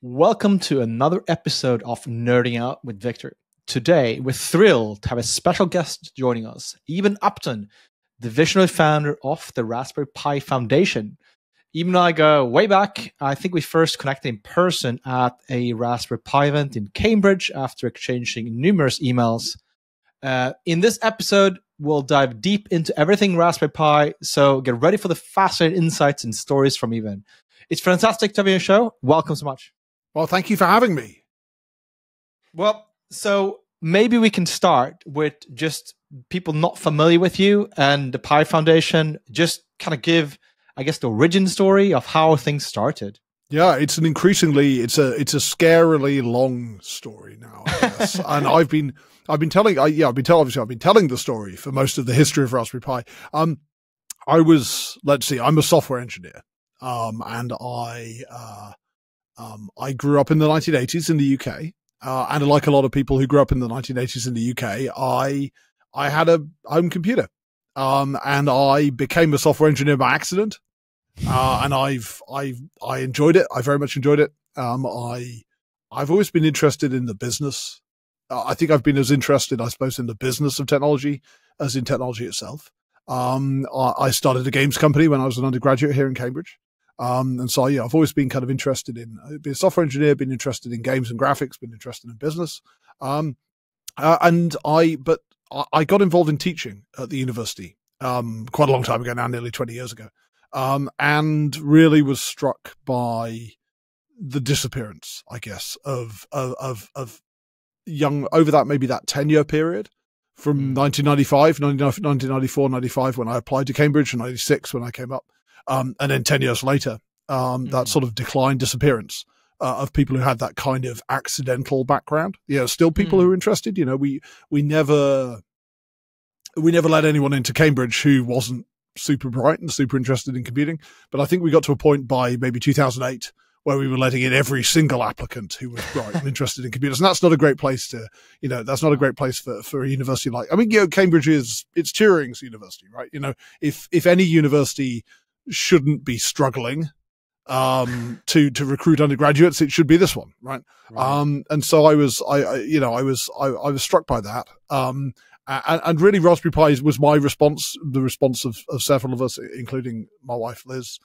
Welcome to another episode of Nerding Out with Viktor. Today, we're thrilled to have a special guest joining us, Eben Upton, the visionary founder of the Raspberry Pi Foundation. Eben and I go way back. I think we first connected in person at a Raspberry Pi event in Cambridge after exchanging numerous emails. In this episode, we'll dive deep into everything Raspberry Pi, so get ready for the fascinating insights and stories from Eben. It's fantastic to have you on the show. Welcome so much. Well, thank you for having me. Well, so maybe we can start with just people not familiar with you and the Pi Foundation. Just kind of give, I guess, the origin story of how things started. Yeah, it's a scarily long story now, I guess. And I've been telling the story for most of the history of Raspberry Pi. I'm a software engineer. And I grew up in the 1980s in the UK. And like a lot of people who grew up in the 1980s in the UK, I had a home computer. And I became a software engineer by accident. And I enjoyed it. I very much enjoyed it. I've always been interested in the business. I think I've been as interested, I suppose, in the business of technology as in technology itself. I started a games company when I was an undergraduate here in Cambridge. And so, yeah, I've always been kind of interested in being a software engineer, been interested in games and graphics, been interested in business. But I got involved in teaching at the university, quite a long time ago now, nearly 20 years ago. And really was struck by the disappearance, I guess, of young, over that, maybe that 10-year period from 1994, 95, when I applied to Cambridge, and 96 when I came up. And then 10 years later, that sort of disappearance of people who had that kind of accidental background. Yeah, still people who are interested. You know, we never let anyone into Cambridge who wasn't super bright and super interested in computing. But I think we got to a point by maybe 2008 where we were letting in every single applicant who was bright and interested in computers. And that's not a great place to, that's not a great place for a university like, Cambridge it's Turing's university, right? You know, if any university shouldn't be struggling to recruit undergraduates, it should be this one, right? And so I was struck by that. And really Raspberry Pi was my response, the response of several of us, including my wife Liz.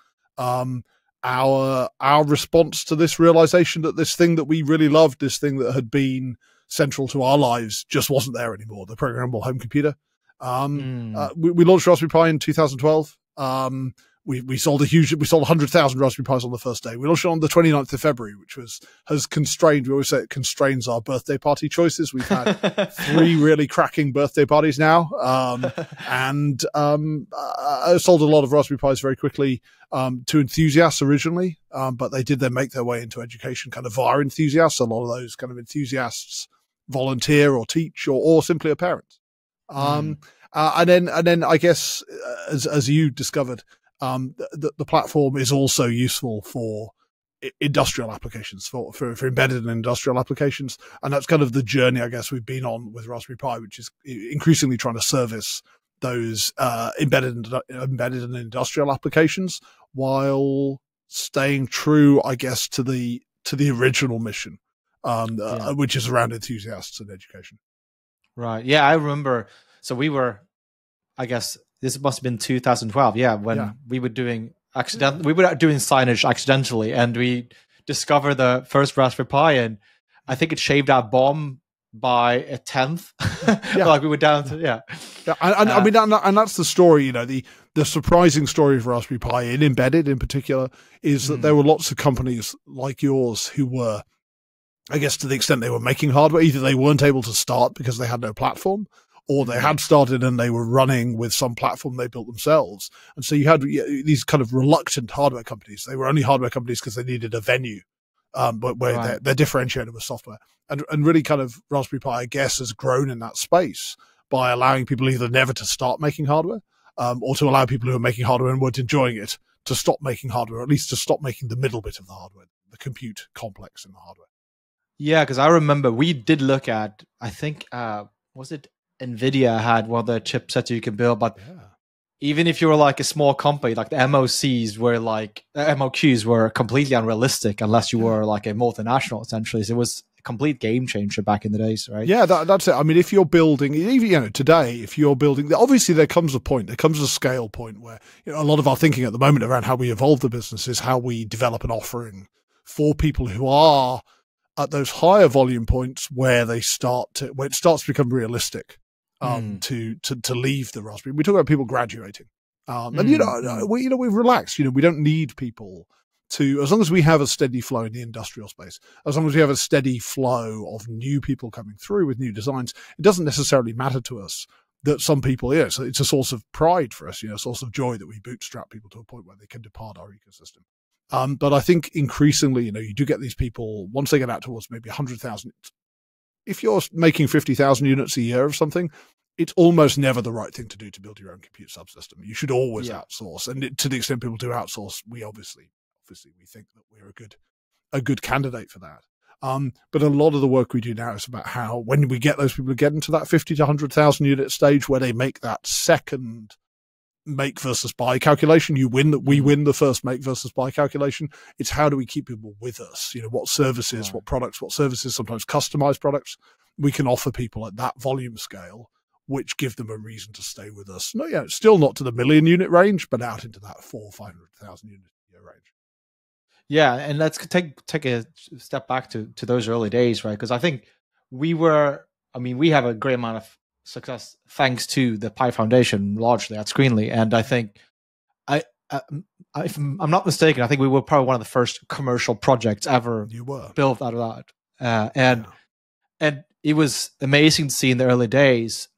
Our response to this realization that this thing that we really loved, this thing that had been central to our lives, just wasn't there anymore. The programmable home computer. We launched Raspberry Pi in 2012. We sold 100,000 Raspberry Pis on the first day. We launched it on the 29th of February, which has constrained, we always say it constrains our birthday party choices. We've had 3 really cracking birthday parties now. I sold a lot of Raspberry Pis very quickly, to enthusiasts originally. But they did then make their way into education kind of via enthusiasts. A lot of those kind of enthusiasts volunteer or teach or simply are parents. And then I guess, as you discovered, the platform is also useful for industrial applications, for embedded and industrial applications. And that's kind of the journey, I guess, we've been on with Raspberry Pi, which is increasingly trying to service those embedded and industrial applications while staying true, I guess, to the original mission, which is around enthusiasts and education. Right. Yeah, I remember. So we were, I guess, this must have been 2012. Yeah, when we were doing signage accidentally, and we discovered the first Raspberry Pi, and I think it shaved our BOM by a 10th. Like we were down to and that's the story. The surprising story of Raspberry Pi in embedded in particular is that there were lots of companies like yours who were, I guess, to the extent they were making hardware, either they weren't able to start because they had no platform, or they had started and they were running with some platform they built themselves. And so you had these kind of reluctant hardware companies. They were only hardware companies because they needed a venue, but where they're differentiated with software. And really kind of Raspberry Pi, I guess, has grown in that space by allowing people either never to start making hardware, or to allow people who are making hardware and weren't enjoying it to stop making hardware, or at least to stop making the middle bit of the hardware, the compute complex in the hardware. Yeah, because I remember we did look at, I think, was it NVIDIA had one of the chipsets you can build, but even if you were like a small company, like the MOQs were completely unrealistic unless you were like a multinational, essentially. So it was a complete game changer back in the days, right? Yeah, that's it. I mean, if you're building, even today, if you're building, obviously there comes a scale point where a lot of our thinking at the moment around how we evolve the business is how we develop an offering for people who are at those higher volume points where it starts to become realistic. To leave the Raspberry. We talk about people graduating. And we've relaxed. We don't need people to, as long as we have a steady flow in the industrial space, as long as we have a steady flow of new people coming through with new designs, it doesn't necessarily matter to us that some people, so it's a source of pride for us, a source of joy that we bootstrap people to a point where they can depart our ecosystem. But I think increasingly, you do get these people, once they get out towards maybe 100,000, if you're making 50,000 units a year of something, it's almost never the right thing to do to build your own compute subsystem. You should always outsource. And to the extent people do outsource, we obviously we think that we're a good candidate for that. But a lot of the work we do now is about how, when we get those people to get into that 50 to 100,000 unit stage where they make that second make versus buy calculation, we win the first make versus buy calculation. It's how do we keep people with us? What services, what products, sometimes customized products we can offer people at that volume scale, which give them a reason to stay with us. No, still not to the million unit range, but out into that 400,000-500,000 unit a year range. Yeah, and let's take a step back to those early days, right? Because I think we have a great amount of success thanks to the Pi Foundation, largely at Screenly, and I think if I'm not mistaken, I think we were probably one of the first commercial projects ever built out of that, and it was amazing to see in the early days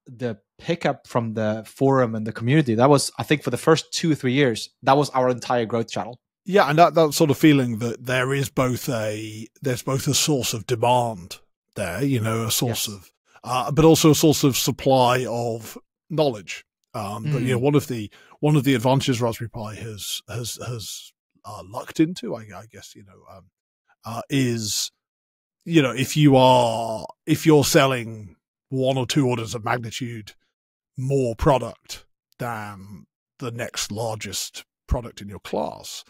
the pickup from the forum and the community. That was, I think, for the first 2 or 3 years, that was our entire growth channel. Yeah, and that sort of feeling that there's both a source of demand there, a source of, but also a source of supply of knowledge. But one of the advantages Raspberry Pi has lucked into, I guess, is, if you're selling 1 or 2 orders of magnitude more product than the next largest product in your class,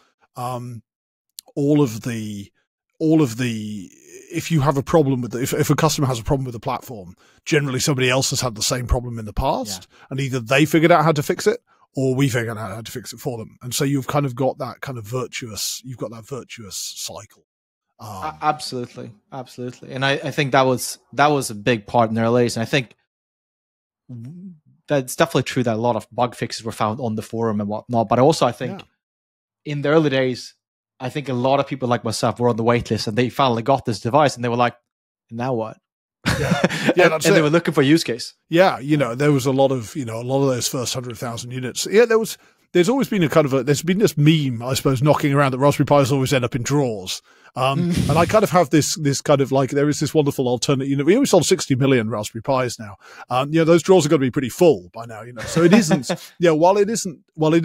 if you have a problem with if a customer has a problem with the platform, generally somebody else has had the same problem in the past, and either they figured out how to fix it or we figured out how to fix it for them. And so you've kind of got that virtuous cycle. Absolutely. And I think that was a big part in the early days. And I think that's definitely true that a lot of bug fixes were found on the forum and whatnot. But also I think in the early days, I think a lot of people like myself were on the wait list and they finally got this device and they were like, now what? And they were looking for a use case. Yeah, there was a lot of those first 100,000 units. Yeah, there's always been there's been this meme, I suppose, knocking around that Raspberry Pis always end up in drawers. And I kind of have this kind of like, there is this wonderful alternate, we only sold 60 million Raspberry Pis now. Those drawers are going to be pretty full by now, so it isn't, while it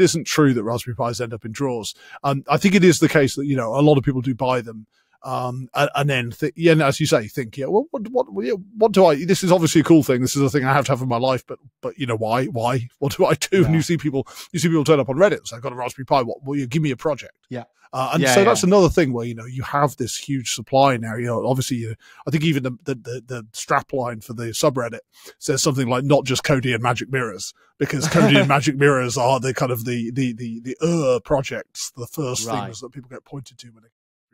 isn't true that Raspberry Pis end up in drawers, I think it is the case that, a lot of people do buy them. And then, as you say, think, what do I, this is obviously a cool thing. This is a thing I have to have in my life, but why, what do I do? Yeah. And you see people turn up on Reddit. So I've got a Raspberry Pi. Will you give me a project? Yeah. That's another thing where, you have this huge supply now, obviously, I think even the strap line for the subreddit says something like not just Kodi and Magic Mirrors, because Kodi and Magic Mirrors are the kind of the projects, the first things that people get pointed to when they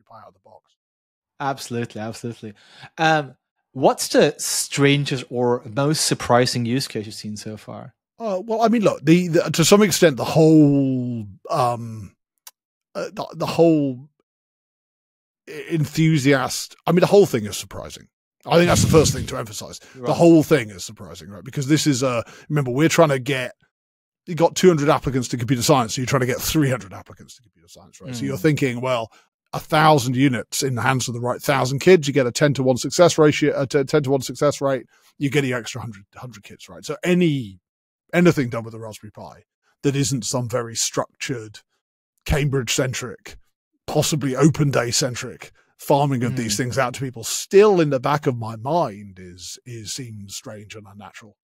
Pi out of the box. Absolutely. What's the strangest or most surprising use case you've seen so far? Well, I mean, look, to some extent, the whole enthusiast. I mean, the whole thing is surprising. I think that's the first thing to emphasize. Right. The whole thing is surprising, right? Because this is remember, we're trying to get. You got 200 applicants to computer science, so you're trying to get 300 applicants to computer science, right? So you're thinking, well, 1,000 units in the hands of the right 1,000 kids, you get a 10 to 1 success ratio, 10 to 1 success rate, you get the extra 100 kids, right? So anything done with a Raspberry Pi that isn't some very structured, Cambridge-centric, possibly open day-centric farming of these things out to people, still in the back of my mind seems strange and unnatural.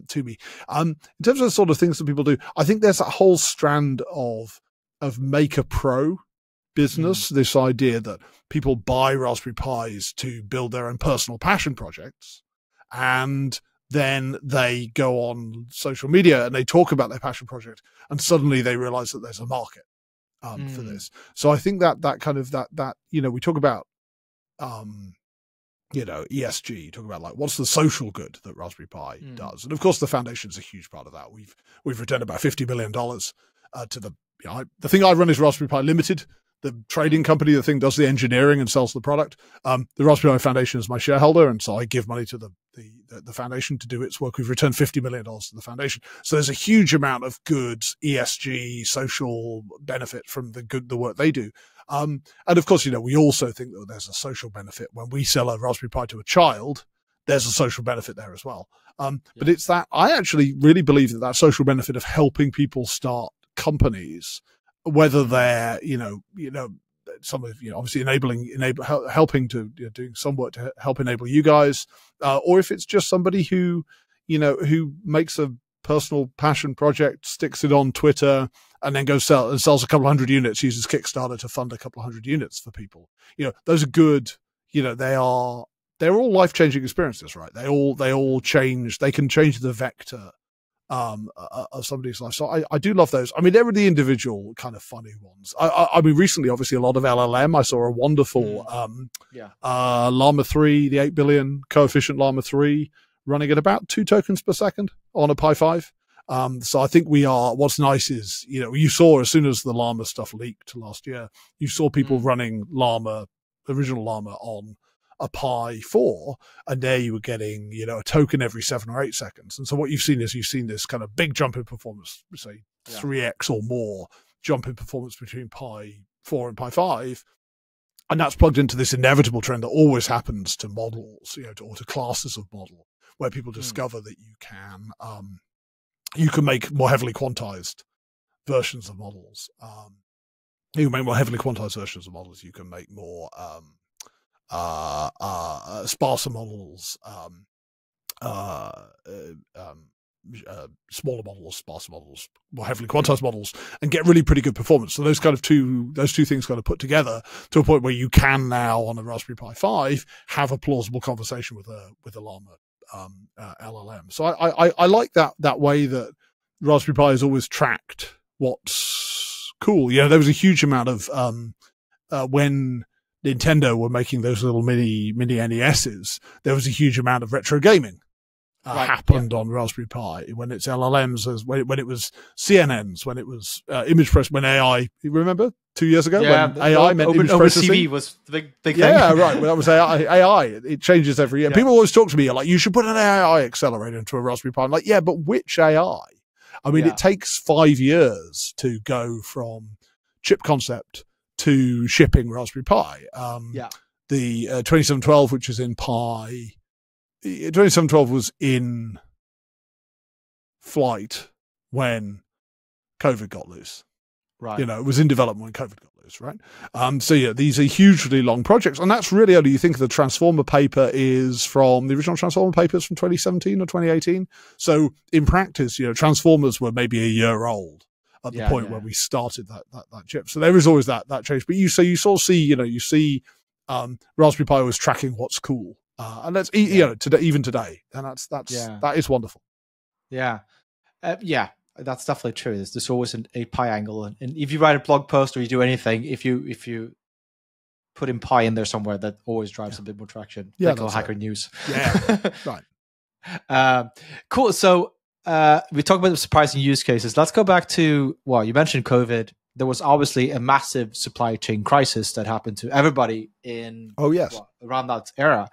to me. In terms of the sort of things that people do, I think there's a whole strand of Maker Pro business. This idea that people buy Raspberry Pis to build their own personal passion projects, and then they go on social media and they talk about their passion project, and suddenly they realize that there's a market for this. So I think that kind of that we talk about ESG, talk about like what's the social good that Raspberry Pi does, and of course the foundation is a huge part of that. We've returned about $50 million to the thing I run is Raspberry Pi Limited, the trading company. The thing does the engineering and sells the product. The Raspberry Pi Foundation is my shareholder, and so I give money to the foundation to do its work. We've returned $50 million to the foundation. So there's a huge amount of good ESG social benefit from the work they do. And of course, we also think that there's a social benefit when we sell a Raspberry Pi to a child. There's a social benefit there as well. But it's that I actually really believe that social benefit of helping people start companies, whether they're some of obviously helping to doing some work to help enable you guys, or if it's just somebody who makes a personal passion project, sticks it on Twitter, and then goes sells a couple hundred units, uses Kickstarter to fund a couple hundred units for people. Those are good. They're all life-changing experiences, right? They all change. They can change the vector of somebody's life. So I do love those. I mean, there are the individual kind of funny ones. I mean, recently, obviously, a lot of LLM. I saw a wonderful Llama 3, the 8 billion coefficient Llama 3, running at about 2 tokens per second on a Pi 5. So I think what's nice is, you saw as soon as the Llama stuff leaked last year, you saw people running original Llama on a Pi 4, and there you were getting, a token every 7 or 8 seconds. And so what you've seen this kind of big jump in performance, say 3x or more jump in performance between Pi 4 and Pi 5. And that's plugged into this inevitable trend that always happens to models, or to classes of model, where people discover that you can make more heavily quantized versions of models. You can make more heavily quantized versions of models. You can make more sparser models, smaller models, sparser models, more heavily quantized models, and get really pretty good performance. So those two things kind of put together to a point where you can now on a Raspberry Pi 5 have a plausible conversation with a Llama LLM. So I like that way that Raspberry Pi has always tracked what's cool. There was a huge amount of when Nintendo were making those little mini NESs, there was a huge amount of retro gaming happened on Raspberry Pi. When it's LLMs, when it was CNNs, when it was image processing, when AI, you remember 2 years ago when AI meant image processing? OpenCV was the big thing. Yeah, right. Well, that was AI. It changes every year. Yeah. People always talk to me like, you should put an AI accelerator into a Raspberry Pi. I'm like, yeah, but which AI? I mean, it takes 5 years to go from chip concept to shipping Raspberry Pi. The 2712, which is in Pi, 2712 was in flight when COVID got loose. Right. It was in development when COVID got loose, right? So these are hugely long projects. And that's really only, you think the Transformer paper is from, the original Transformer papers from 2017 or 2018. So in practice, Transformers were maybe a year old at the point where we started that chip. So there is always that change. But you sort of see, Raspberry Pi was tracking what's cool. And that's, today, even today. And that is wonderful. Yeah. That's definitely true. There's always a Pi angle. And if you write a blog post or you do anything, if you put in Pi in there somewhere, that always drives a bit more traction. Yeah. Like Hacker News. Yeah. Right. Cool. So, we talked about the surprising use cases. Let's go back to, you mentioned COVID. There was obviously a massive supply chain crisis that happened to everybody around that era.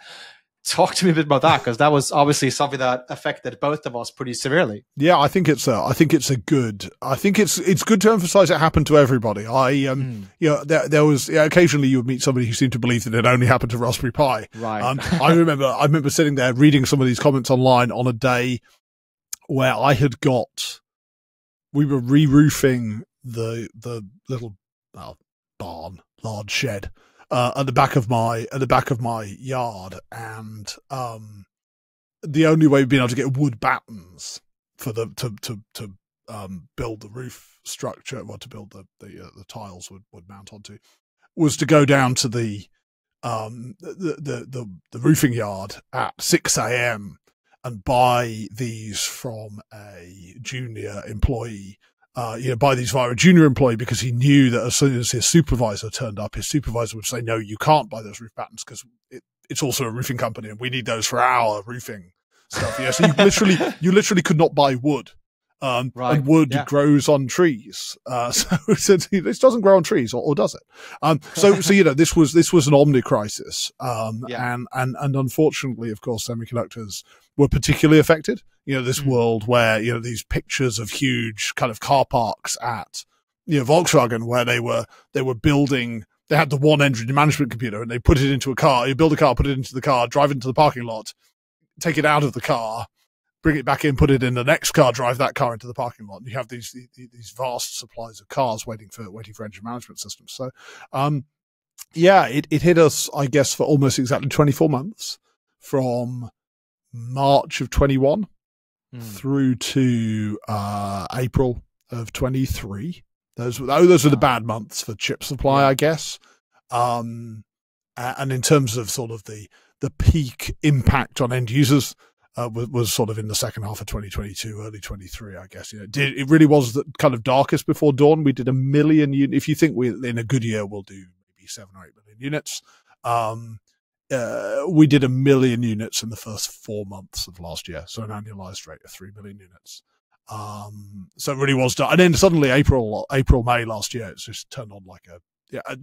Talk to me a bit about that, because that was obviously something that affected both of us pretty severely. Yeah, I think it's good to emphasize it happened to everybody. There was occasionally you would meet somebody who seemed to believe that it only happened to Raspberry Pi. Right. I remember sitting there reading some of these comments online on a day where we were re-roofing the little barn, large shed at the back of my yard, and the only way we've been able to get wood battens for the to build the roof structure, well, to build the tiles would mount onto, was to go down to the roofing yard at 6 a.m. and buy these from a junior employee. Buy these via a junior employee, because he knew that as soon as his supervisor turned up, his supervisor would say, "No, you can't buy those roof battens because it's also a roofing company and we need those for our roofing stuff." Yeah, so you literally could not buy wood. Right. And wood grows on trees. So this doesn't grow on trees, or does it? So this was an omni crisis. And unfortunately, of course, semiconductors were particularly affected. This world where, these pictures of huge kind of car parks at, Volkswagen, where they were building, they had the one engine management computer and they put it into a car. You build a car, put it into the car, drive into the parking lot, take it out of the car, bring it back in, put it in the next car, drive that car into the parking lot. And you have these vast supplies of cars waiting for engine management systems. So, it hit us, I guess, for almost exactly 24 months from March of 21 through to April of 23. Those were the bad months for chip supply, I guess. And in terms of sort of the peak impact on end users, was sort of in the second half of 2022, early 23, I guess. It really was the kind of darkest before dawn. We did 1 million units. If you think in a good year, we'll do maybe 7 or 8 million units. We did 1 million units in the first 4 months of last year. So an annualized rate of 3 million units. So it really was dark. And then suddenly April, May last year, it's just turned on like a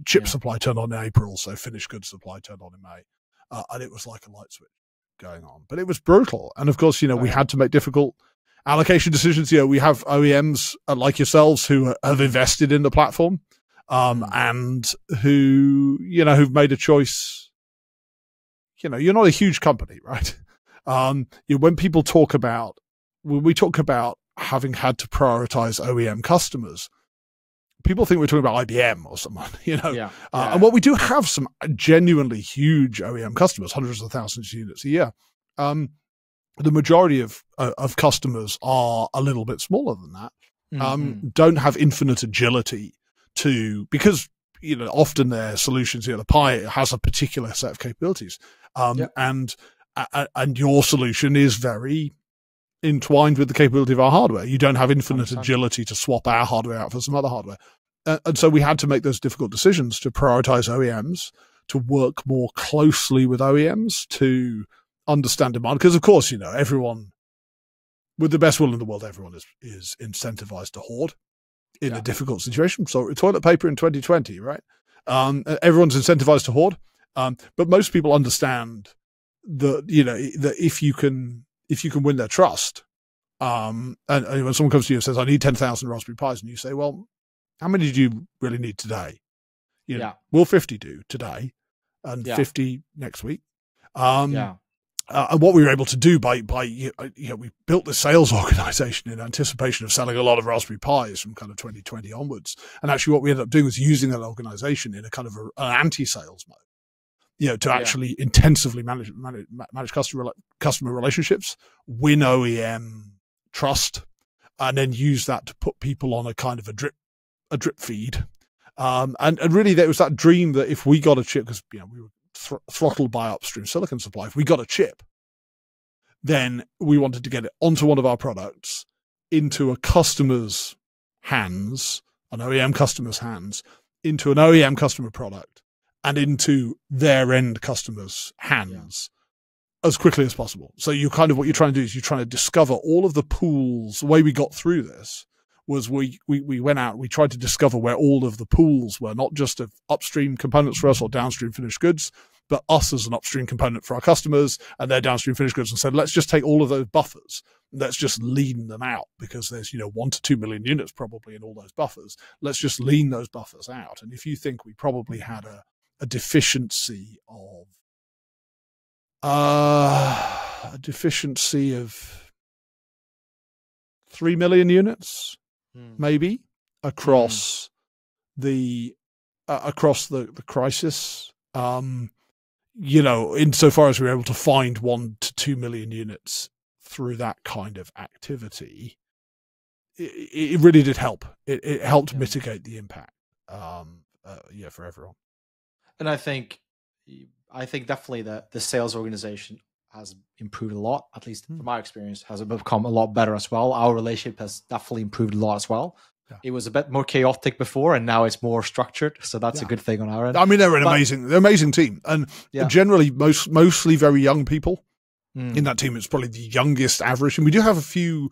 chip supply turned on in April. So finished goods supply turned on in May. And it was like a light switch going on, but it was brutal. And of course, we had to make difficult allocation decisions. We have OEMs like yourselves who have invested in the platform, and who've made a choice. You're not a huge company, right? When we talk about having had to prioritize OEM customers, people think we're talking about IBM or someone, and what we do have some genuinely huge OEM customers, hundreds of thousands of units a year. The majority of customers are a little bit smaller than that, don't have infinite agility because, often their solutions, the Pi has a particular set of capabilities. And your solution is very entwined with the capability of our hardware. You don't have infinite agility to swap our hardware out for some other hardware. And so we had to make those difficult decisions to prioritize OEMs, to work more closely with OEMs, to understand demand. Because, of course, everyone, with the best will in the world, everyone is incentivized to hoard in a difficult situation. So toilet paper in 2020, right? Everyone's incentivized to hoard. But most people understand that if you can win their trust, and when someone comes to you and says, "I need 10,000 Raspberry Pis," and you say, "Well, how many do you really need today?" Will 50 do today, and 50 next week? And what we were able to do by we built the sales organization in anticipation of selling a lot of Raspberry Pis from kind of 2020 onwards. And actually, what we ended up doing was using that organization in a kind of an anti-sales mode. To actually intensively manage customer relationships, win OEM trust, and then use that to put people on a kind of a drip feed. And really, there was that dream that if we got a chip, because we were throttled by upstream silicon supply, if we got a chip, then we wanted to get it onto one of our products, into a customer's hands, an OEM customer's hands, into an OEM customer product, and into their end customers' hands as quickly as possible. So what you're trying to do is you're trying to discover all of the pools. The way we got through this was we went out, we tried to discover where all of the pools were, not just of upstream components for us or downstream finished goods, but us as an upstream component for our customers and their downstream finished goods, and said, let's just take all of those buffers. Let's just lean them out, because there's, 1 to 2 million units probably in all those buffers. Let's just lean those buffers out. And if you think we probably had a deficiency of 3 million units, maybe across the crisis. insofar as we were able to find 1 to 2 million units through that kind of activity, it really did help. It helped mitigate the impact, for everyone. And I think definitely the sales organization has improved a lot, at least from my experience, has become a lot better as well. Our relationship has definitely improved a lot as well. Yeah. It was a bit more chaotic before, and now it's more structured. So that's a good thing on our end. I mean, they're an amazing team, and generally mostly very young people in that team. It's probably the youngest average, and we do have a few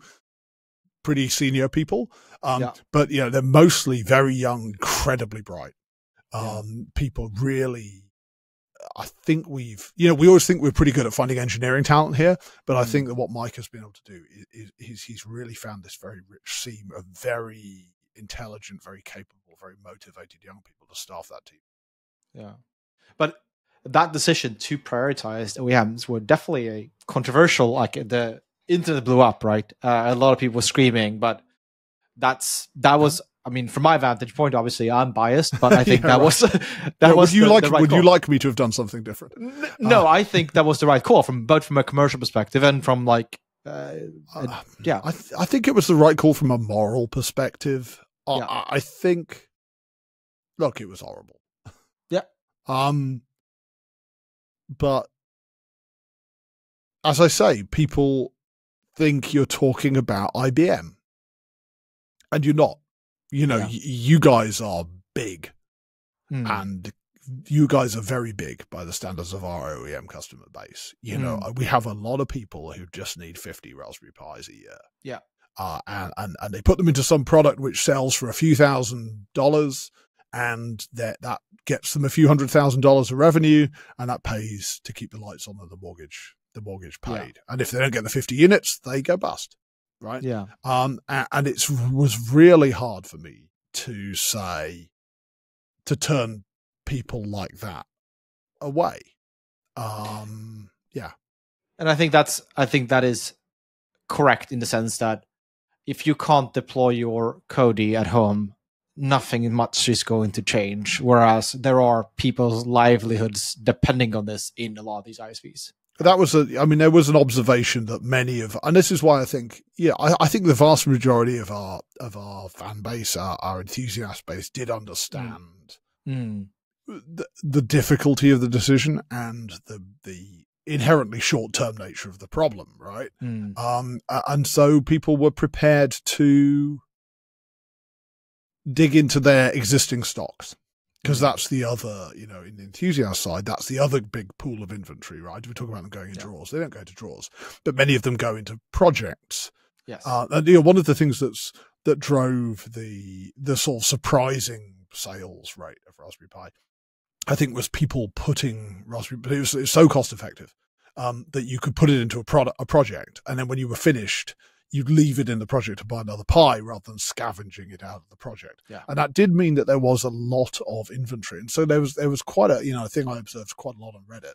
pretty senior people, but they're mostly very young, incredibly bright people. Really, I think we always think we're pretty good at finding engineering talent here, but I think that what Mike has been able to do is he's really found this very rich seam of very intelligent, very capable, very motivated young people to staff that team. Yeah. But that decision to prioritize OEMs were definitely a controversial, like the internet blew up, right? A lot of people were screaming, but that was, I mean, from my vantage point, obviously I'm biased, but I think that was would you like me to have done something different? No, I think that was the right call both from a commercial perspective and from I think it was the right call from a moral perspective. I think, look, it was horrible. Yeah. But as I say, people think you're talking about IBM, and you're not. You guys are big, and you guys are very big by the standards of our OEM customer base. We have a lot of people who just need 50 Raspberry Pis a year. Yeah. And they put them into some product which sells for a few $1,000s, and that gets them a few $100,000 of revenue, and that pays to keep the lights on and the mortgage paid. Yeah. And if they don't get the 50 units, they go bust. Right. Yeah. And it was really hard for me to turn people like that away. Yeah. And I think that is correct in the sense that if you can't deploy your Kodi at home, nothing much is going to change. Whereas there are people's livelihoods depending on this in a lot of these ISVs. There was an observation that many of, and this is why I think, I think the vast majority of our fan base, our enthusiast base, did understand the difficulty of the decision and the inherently short-term nature of the problem, right? And so people were prepared to dig into their existing stocks. Because that's the other, in the enthusiast side, that's the other big pool of inventory, right? We talk about them going in drawers. They don't go into drawers, but many of them go into projects. Yes. And one of the things that drove the sort of surprising sales rate of Raspberry Pi, I think, was people putting Raspberry. But it was so cost effective that you could put it into a project, and then when you were finished, you'd leave it in the project to buy another Pi rather than scavenging it out of the project. Yeah. And that did mean that there was a lot of inventory. And so there was quite a, a thing I observed quite a lot on Reddit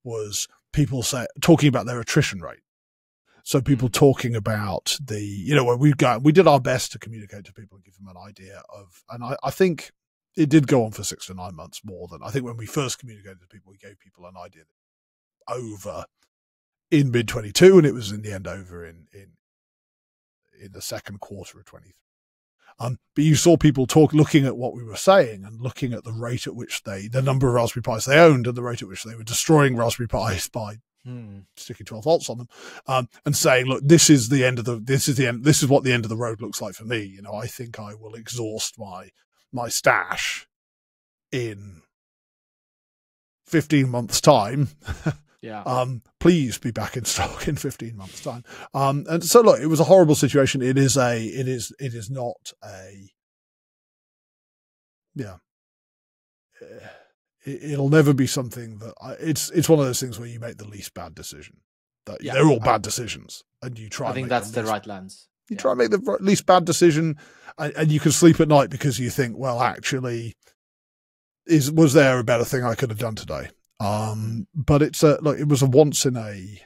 was people talking about their attrition rate. So people talking about where we did our best to communicate to people and give them an idea of, and I think it did go on for 6 to 9 months more than, I think when we first communicated to people, we gave people an idea over in mid 22, and it was in the end over in the second quarter of 23. But you saw people looking at what we were saying and looking at the rate at which the number of Raspberry Pis they owned and the rate at which they were destroying Raspberry Pis by sticking 12 volts on them, and saying, look, this is what the end of the road looks like for me. I think I will exhaust my stash in 15 months time. Yeah. Please be back in stock in 15 months time. And so look, it was a horrible situation. It is not a, it'll never be something that it's one of those things where you make the least bad decision. They're all bad decisions, and you try. I think that's the right lens. You try and make the least bad decision, and you can sleep at night because you think, well, actually, was there a better thing I could have done today? But it was a once in a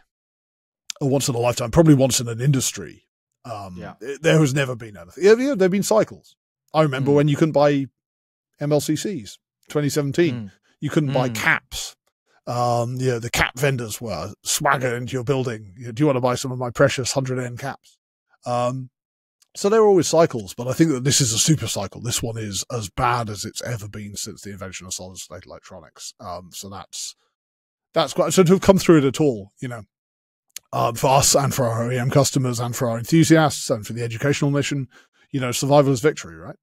lifetime, probably once in an industry. There has never been anything. There have been cycles. I remember when you couldn't buy MLCCs, 2017. You couldn't buy caps. The cap vendors were swagger into your building. Do you want to buy some of my precious 100N caps? So there are always cycles, but I think that this is a super cycle. This one is as bad as it's ever been since the invention of solid state electronics. So that's quite, so to have come through it at all, for us and for our OEM customers and for our enthusiasts and for the educational mission, survival is victory, right?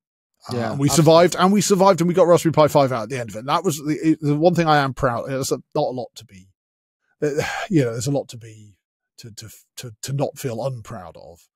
Yeah, and we survived, and we got Raspberry Pi 5 out at the end of it. And that was the one thing I am proud. There's not a lot to be, there's a lot to be, to not feel unproud of.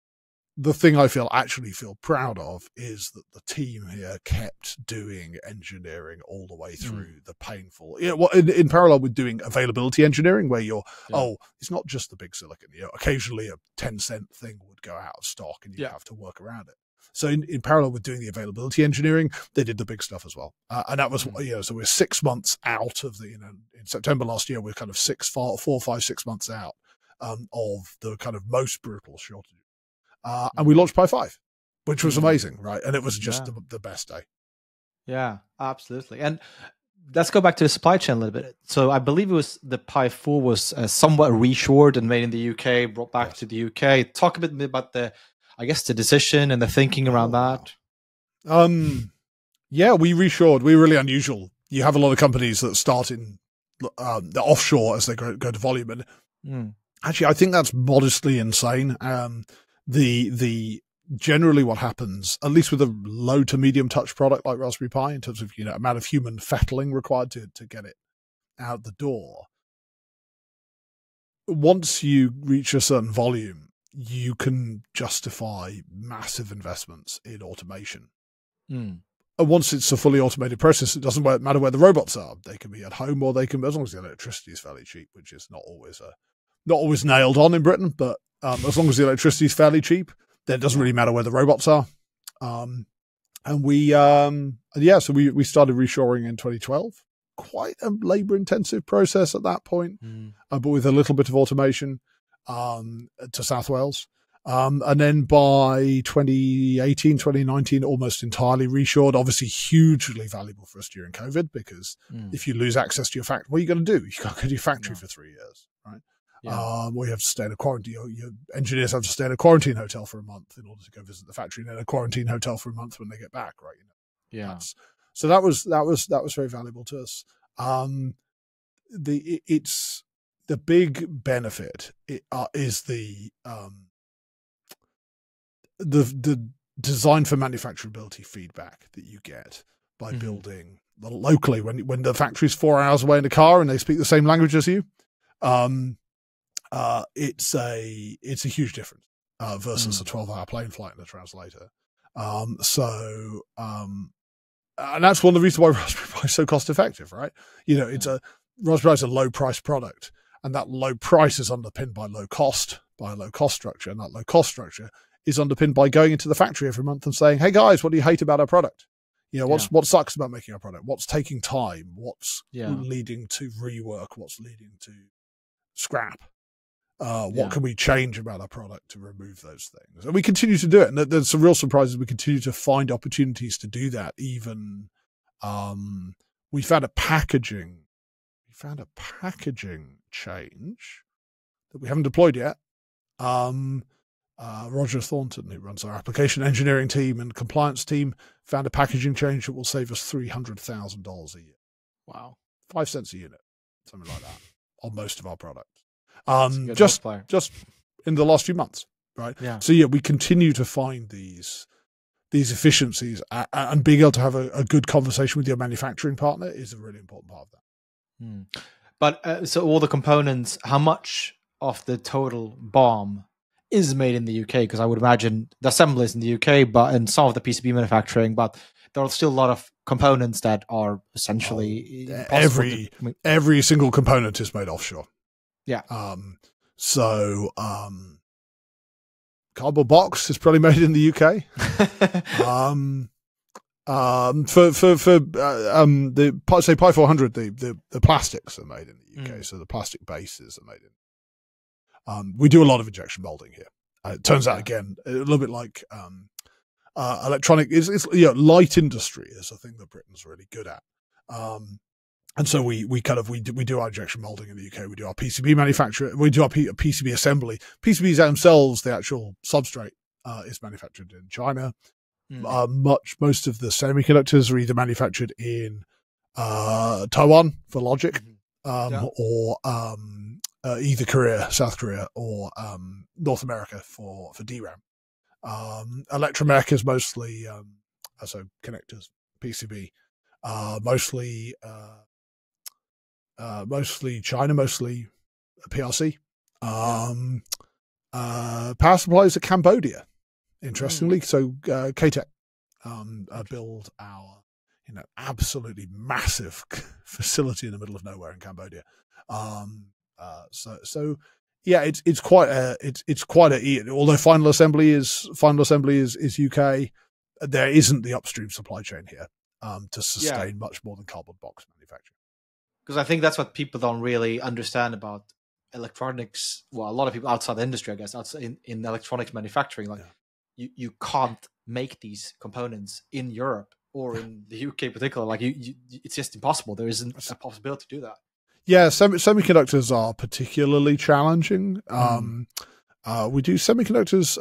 The thing I actually feel proud of is that the team here kept doing engineering all the way through the painful, in parallel with doing availability engineering, where it's not just the big silicon. Occasionally a 10-cent thing would go out of stock and you have to work around it. So in parallel with doing the availability engineering, they did the big stuff as well. And that was, so we're 6 months out of the, in September last year, we're kind of 4, 5, 6 months out of the kind of most brutal shortage. And we launched Pi 5, which was amazing, right? And it was just the best day. Yeah, absolutely. And let's go back to the supply chain a little bit. So I believe it was the Pi 4 was somewhat reshored and made in the UK, brought back to the UK. Talk a bit about the decision and the thinking around that. Yeah, we reshored. We're really unusual. You have a lot of companies that start in the offshore as they go to volume. And actually, I think that's modestly insane. The generally what happens, at least with a low to medium touch product like Raspberry Pi, in terms of amount of human fettling required to get it out the door, once you reach a certain volume, you can justify massive investments in automation. And once it's a fully automated process, it doesn't matter where the robots are. They can be at home, or they can, as long as the electricity is fairly cheap, which is not always nailed on in Britain, but as long as the electricity is fairly cheap, then it doesn't really matter where the robots are. So we started reshoring in 2012. Quite a labor-intensive process at that point, but with a little bit of automation to South Wales. And then by 2018, 2019, almost entirely reshored. Obviously, hugely valuable for us during COVID, because if you lose access to your factory, what are you going to do? You can't go to your factory for 3 years, right? Or you have to stay in a quarantine. Your engineers have to stay in a quarantine hotel for a month in order to go visit the factory, and then a quarantine hotel for a month when they get back, right? So that was very valuable to us. It's the big benefit is the design for manufacturability feedback that you get by building locally when the factory's 4 hours away in the car and they speak the same language as you. It's a huge difference versus a 12-hour plane flight and a translator. And that's one of the reasons why Raspberry Pi is so cost effective, right? Raspberry Pi is a low price product, and that low price is underpinned by a low cost structure, and that low cost structure is underpinned by going into the factory every month and saying, "Hey guys, what do you hate about our product? What sucks about making our product? What's taking time? What's leading to rework? What's leading to scrap? What can we change about our product to remove those things?" And we continue to do it. And there's some real surprises. We continue to find opportunities to do that. Even we found a packaging change that we haven't deployed yet. Roger Thornton, who runs our application engineering team and compliance team, found a packaging change that will save us $300,000 a year. Wow. 5 cents a unit, something like that, on most of our products. Just in the last few months, right? Yeah. So we continue to find these efficiencies, and being able to have a good conversation with your manufacturing partner is a really important part of that. But so all the components, how much of the total BOM is made in the UK? Because I would imagine the assembly is in the UK, but in some of the PCB manufacturing, but there are still a lot of components that are essentially every single component is made offshore. Yeah. Cardboard box is probably made in the UK. The Pi 400, the plastics are made in the UK, so the plastic bases are made in. We do a lot of injection molding here. It turns out, again, a little bit like electronic. Light industry is a thing that Britain's really good at. And so we do our injection molding in the UK. We do our PCB manufacture. We do our PCB assembly. PCBs themselves, the actual substrate, is manufactured in China. Most of the semiconductors are either manufactured in Taiwan for logic, or either Korea, South Korea, or North America for DRAM. Electromech is mostly so connectors, PCB, mostly China, mostly PRC. Power supplies are Cambodia, interestingly. So KTech build our absolutely massive facility in the middle of nowhere in Cambodia. So yeah, it's quite a although final assembly is UK, there isn't the upstream supply chain here to sustain much more than cardboard box manufacturing. Because I think that's what people don't really understand about electronics. Well, a lot of people outside the industry, I guess, outside in electronics manufacturing, like you can't make these components in Europe or in the UK in particular. Like it's just impossible. There isn't a possibility to do that. Yeah, semiconductors are particularly challenging. We do semiconductors.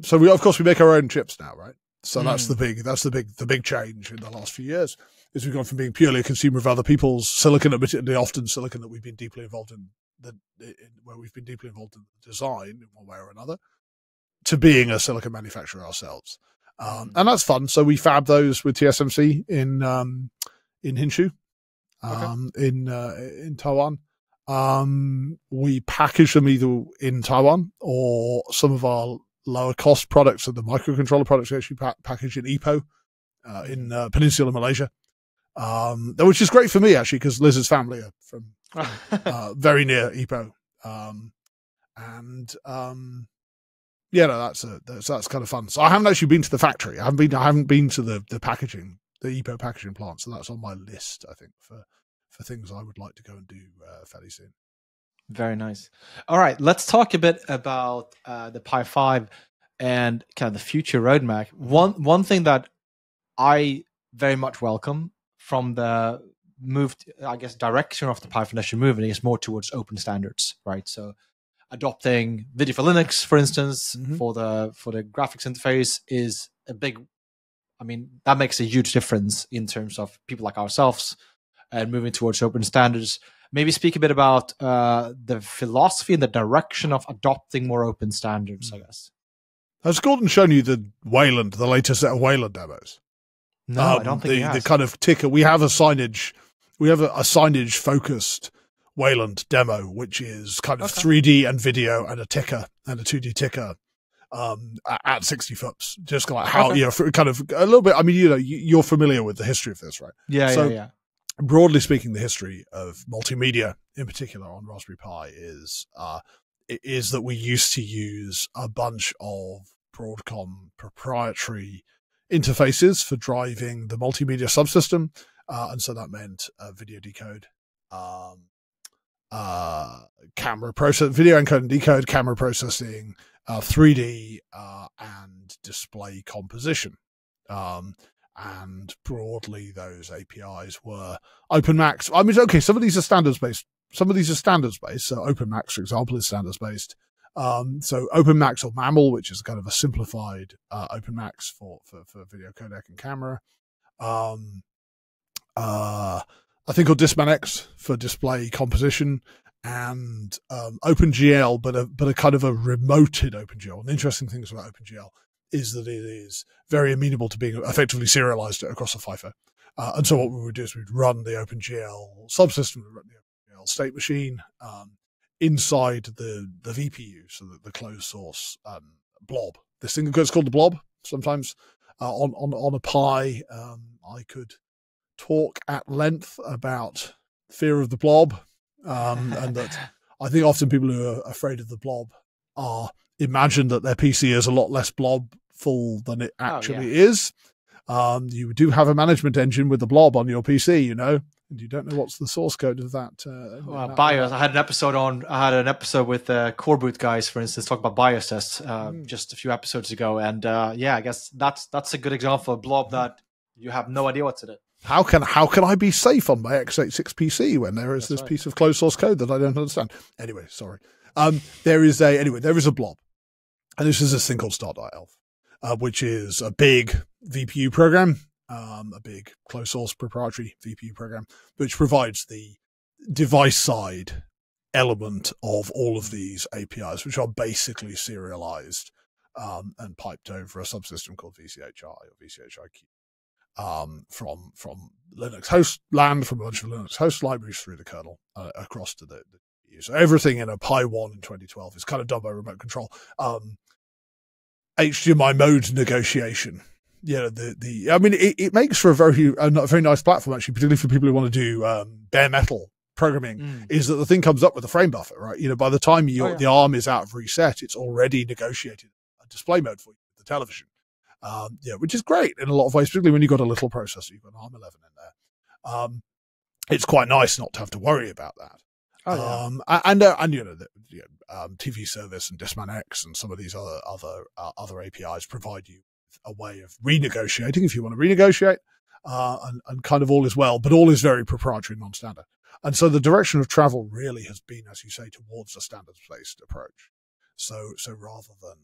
So we make our own chips now, right? So that's the big change in the last few years. Is we've gone from being purely a consumer of other people's silicon, admittedly often silicon that we've been deeply involved in, where we've been deeply involved in the design in one way or another, to being a silicon manufacturer ourselves, and that's fun. So we fab those with TSMC in Hsinchu, in Taiwan. We package them either in Taiwan or some of our lower cost products, and the microcontroller products we actually package in Ipoh, in Peninsular Malaysia. Which is great for me actually, because Liz's family are from very near Ipoh, that's kind of fun. So I haven't actually been to the factory. I haven't been to the packaging, the Ipoh packaging plant. So that's on my list, I think, for things I would like to go and do fairly soon. Very nice. All right, let's talk a bit about the Pi 5 and kind of the future roadmap. One thing that I very much welcome from the direction of the Pi Foundation movement is more towards open standards, right? So adopting Video for Linux, for instance, for the graphics interface is a big, that makes a huge difference in terms of people like ourselves and moving towards open standards. Maybe speak a bit about the philosophy and the direction of adopting more open standards, I guess. Has Gordon shown you the latest set of Wayland demos? No, I don't think he has. The kind of ticker. We have a signage focused Wayland demo, which is kind of 3D and video and a ticker and a 2D ticker at 60 fps. Just like how kind of a little bit. You're familiar with the history of this, right? Yeah. Broadly speaking, the history of multimedia, in particular on Raspberry Pi, is that we used to use a bunch of Broadcom proprietary interfaces for driving the multimedia subsystem, and so that meant video decode, video encode and decode, camera processing, 3D, and display composition. And broadly, those APIs were OpenMax. Some of these are standards-based. So OpenMax, for example, is standards-based. So OpenMax or MAML, which is kind of a simplified OpenMax for video codec and camera. I think, or DispManX for display composition, and OpenGL, but a kind of a remoted OpenGL. And the interesting things about OpenGL is that it is very amenable to being effectively serialized across a FIFO. And so what we would do is we'd run the OpenGL subsystem, we'd run the OpenGL state machine inside the VPU, so that the closed source blob. This thing gets called the blob sometimes on a Pi. I could talk at length about fear of the blob, and that I think often people who are afraid of the blob imagine that their PC is a lot less blobful than it actually is. You do have a management engine with the blob on your PC, and you don't know what's the source code of that. BIOS. I had an episode with Core Boot guys, for instance, talk about BIOS tests just a few episodes ago, and I guess that's a good example of blob that you have no idea what's in it. How can I be safe on my x86 PC when there is this piece of closed source code that I don't understand? Anyway, sorry. There is a blob, and this is this thing called start.elf, which is a big VPU program, a big closed source proprietary VPU program, which provides the device side element of all of these APIs, which are basically serialized and piped over a subsystem called VCHI or VCHIQ. From Linux host land, from a bunch of Linux host libraries through the kernel across to the so everything in a Pi 1 in 2012 is kind of done by remote control. HDMI mode negotiation. It makes for a very nice platform, actually, particularly for people who want to do bare metal programming, is that the thing comes up with a frame buffer, right? By the time the ARM is out of reset, it's already negotiated a display mode for you with the television. Which is great in a lot of ways, particularly when you've got a little processor, you've got an ARM 11 in there. It's quite nice not to have to worry about that. TV service and Discman X and some of these other APIs provide you with a way of renegotiating if you want to renegotiate, and kind of all is well, but all is very proprietary and non-standard. And so the direction of travel really has been, as you say, towards a standards-based approach. So rather than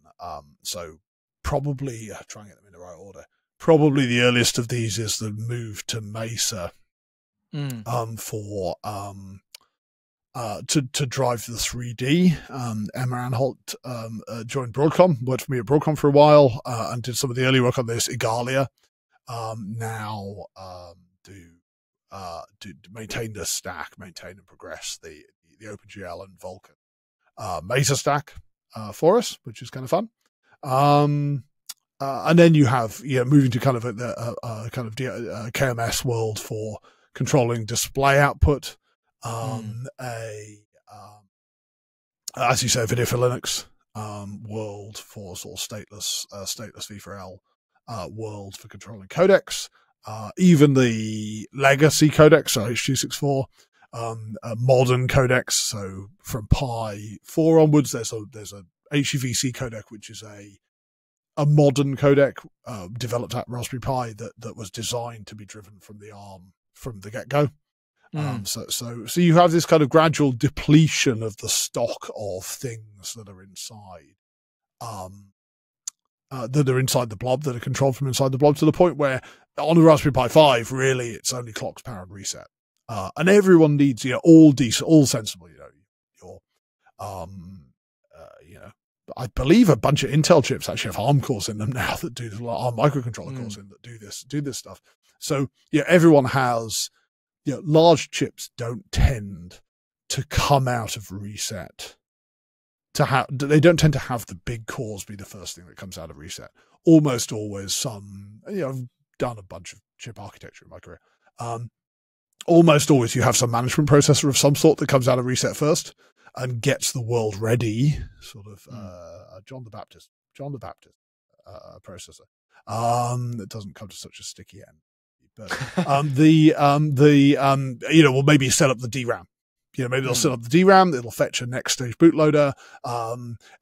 probably try and get them in the right order. Probably the earliest of these is the move to Mesa for to drive the 3D. Emma Anholt joined Broadcom, worked for me at Broadcom for a while, and did some of the early work on this. Igalia now do maintain the stack, maintain and progress the OpenGL and Vulkan Mesa stack for us, which is kind of fun. And then you have moving to kind of KMS world for controlling display output, as you say, video for Linux world for sort of stateless V4L world for controlling codecs, even the legacy codecs, so H.264, modern codecs. So from Pi 4 onwards, there's a HEVC codec, which is a modern codec developed at Raspberry Pi that was designed to be driven from the ARM from the get-go. So you have this kind of gradual depletion of the stock of things that are inside the blob, that are controlled from inside the blob, to the point where on the Raspberry Pi 5, really, it's only clocks, power, and reset. And everyone needs, all decent, all sensible, I believe a bunch of Intel chips actually have ARM cores in them now that do ARM microcontroller cores in that do this stuff. So everyone has, large chips don't tend to come out of reset they don't tend to have the big cores be the first thing that comes out of reset. Almost always I've done a bunch of chip architecture in my career. Almost always you have some management processor of some sort that comes out of reset first and gets the world ready, sort of John the Baptist processor. That doesn't come to such a sticky end. But we'll maybe set up the DRAM. Maybe they'll set up the DRAM. It'll fetch a next stage bootloader.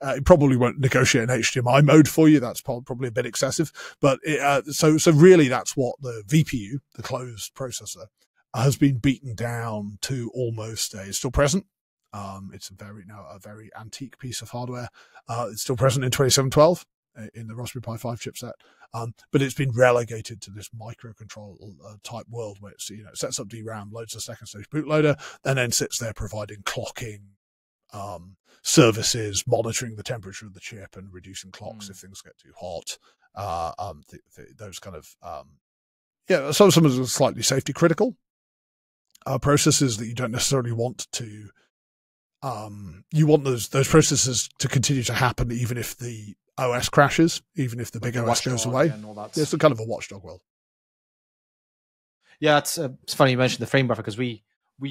It probably won't negotiate an HDMI mode for you. That's probably a bit excessive. But so really, that's what the VPU, the closed processor, has been beaten down to almost it's still present. It's a very antique piece of hardware. It's still present in 2712 in the Raspberry Pi 5 chipset. But it's been relegated to this microcontrol type world where it's, it sets up DRAM, loads a second stage bootloader, and then sits there providing clocking services, monitoring the temperature of the chip and reducing clocks if things get too hot. Those kind of, some of them are slightly safety critical processes that you don't necessarily want to, you want those processes to continue to happen even if the OS crashes, even if the big OS goes away. It's a kind of a watchdog world. Yeah, it's funny you mentioned the frame buffer, because we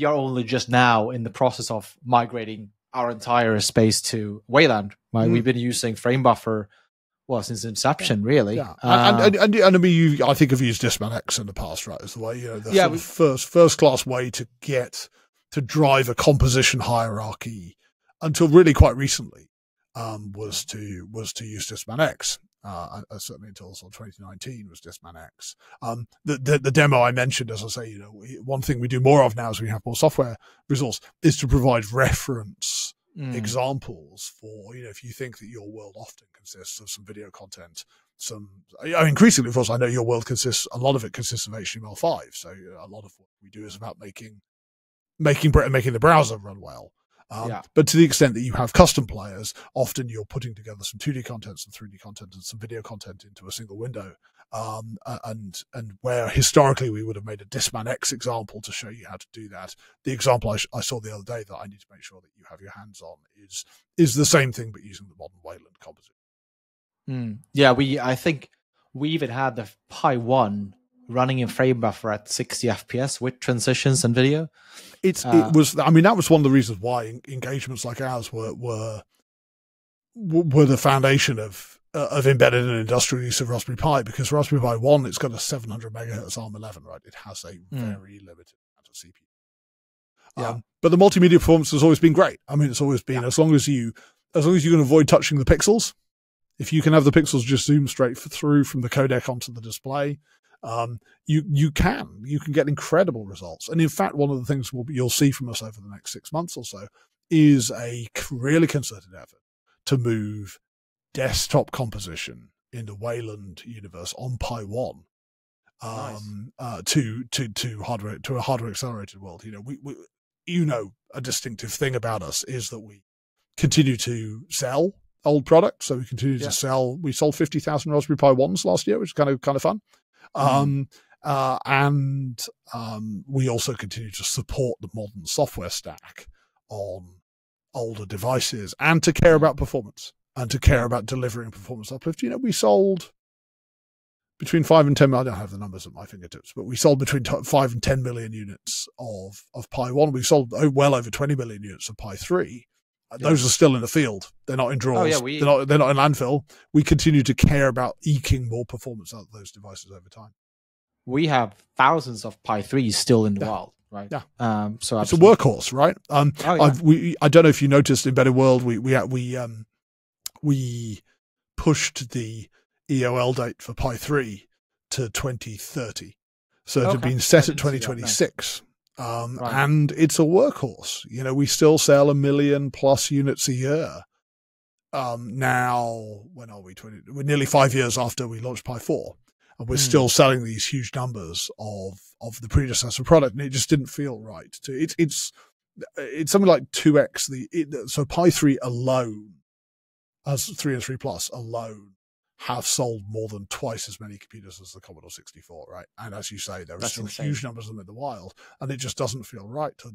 are only just now in the process of migrating our entire space to Wayland. Right? We've been using frame buffer since inception, really. Yeah, and I mean, I think I've used Discman X in the past, right? As the way first class way to get to drive a composition hierarchy until really quite recently. Was to use Discman X. certainly until sort of 2019 was Discman X. The demo I mentioned, as I say, one thing we do more of now as we have more software resource is to provide reference examples for, if you think that your world often consists of some video content, increasingly, of course, I know your world a lot of it consists of HTML5. So a lot of what we do is about making the browser run well. But to the extent that you have custom players, often you're putting together some 2D content, some 3D content, and some video content into a single window. And where historically we would have made a Discman X example to show you how to do that, the example I saw the other day that I need to make sure that you have your hands on is the same thing, but using the modern Wayland composite. Yeah, I think we even had the Pi 1 running in frame buffer at 60 FPS with transitions and video. That was one of the reasons why engagements like ours were the foundation of embedded and industrial use of Raspberry Pi, because Raspberry Pi 1, it's got a 700 megahertz ARM11, right? It has a very limited amount of CPU. But the multimedia performance has always been great. It's always been, as long as you can avoid touching the pixels, if you can have the pixels just zoom straight through from the codec onto the display, you can get incredible results. And in fact, one of the things you'll see from us over the next 6 months or so is a really concerted effort to move desktop composition in the Wayland universe on Pi 1 to a hardware accelerated world. A distinctive thing about us is that we continue to sell old products. So we continue to sell. We sold 50,000 Raspberry Pi 1s last year, which is kind of fun. And we also continue to support the modern software stack on older devices, and to care about performance and to care about delivering performance uplift. We sold between 5 and 10 million. I don't have the numbers at my fingertips, but we sold between 5 and 10 million units of Pi 1. We sold well over 20 million units of Pi 3. Those are still in the field. They're not in drawers. They're not in landfill. We continue to care about eking more performance out of those devices over time. We have thousands of Pi 3s still in the wild, right? Yeah. So it's a workhorse, right? I don't know if you noticed in Embedded World, we pushed the EOL date for Pi 3 to 2030. So it had been set at 2026. And it's a workhorse. We still sell 1 million plus units a year. Now, when are we? We're nearly 5 years after we launched Pi 4, and we're still selling these huge numbers of the predecessor product, and it just didn't feel right. It's something like 2x so Pi 3 alone, as 3 and 3 Plus alone, have sold more than twice as many computers as the Commodore 64, right? And as you say, there are still huge numbers of them in the wild, and it just doesn't feel right to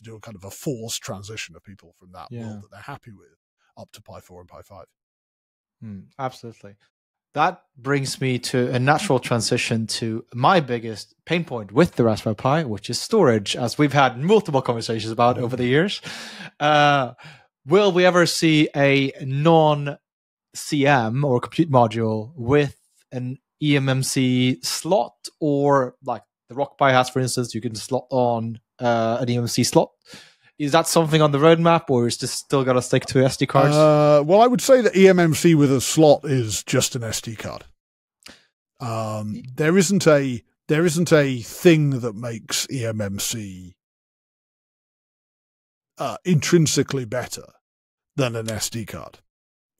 do a kind of a forced transition of people from that world that they're happy with up to Pi 4 and Pi 5. Absolutely. That brings me to a natural transition to my biggest pain point with the Raspberry Pi, which is storage, as we've had multiple conversations about over the years. Will we ever see a non-CM or compute module with an eMMC slot, or like the Rock Pi has, for instance, you can slot on an eMMC slot? Is that something on the roadmap, or is this still going to stick to SD cards? Well, I would say that eMMC with a slot is just an SD card. There isn't a thing that makes eMMC intrinsically better than an SD card.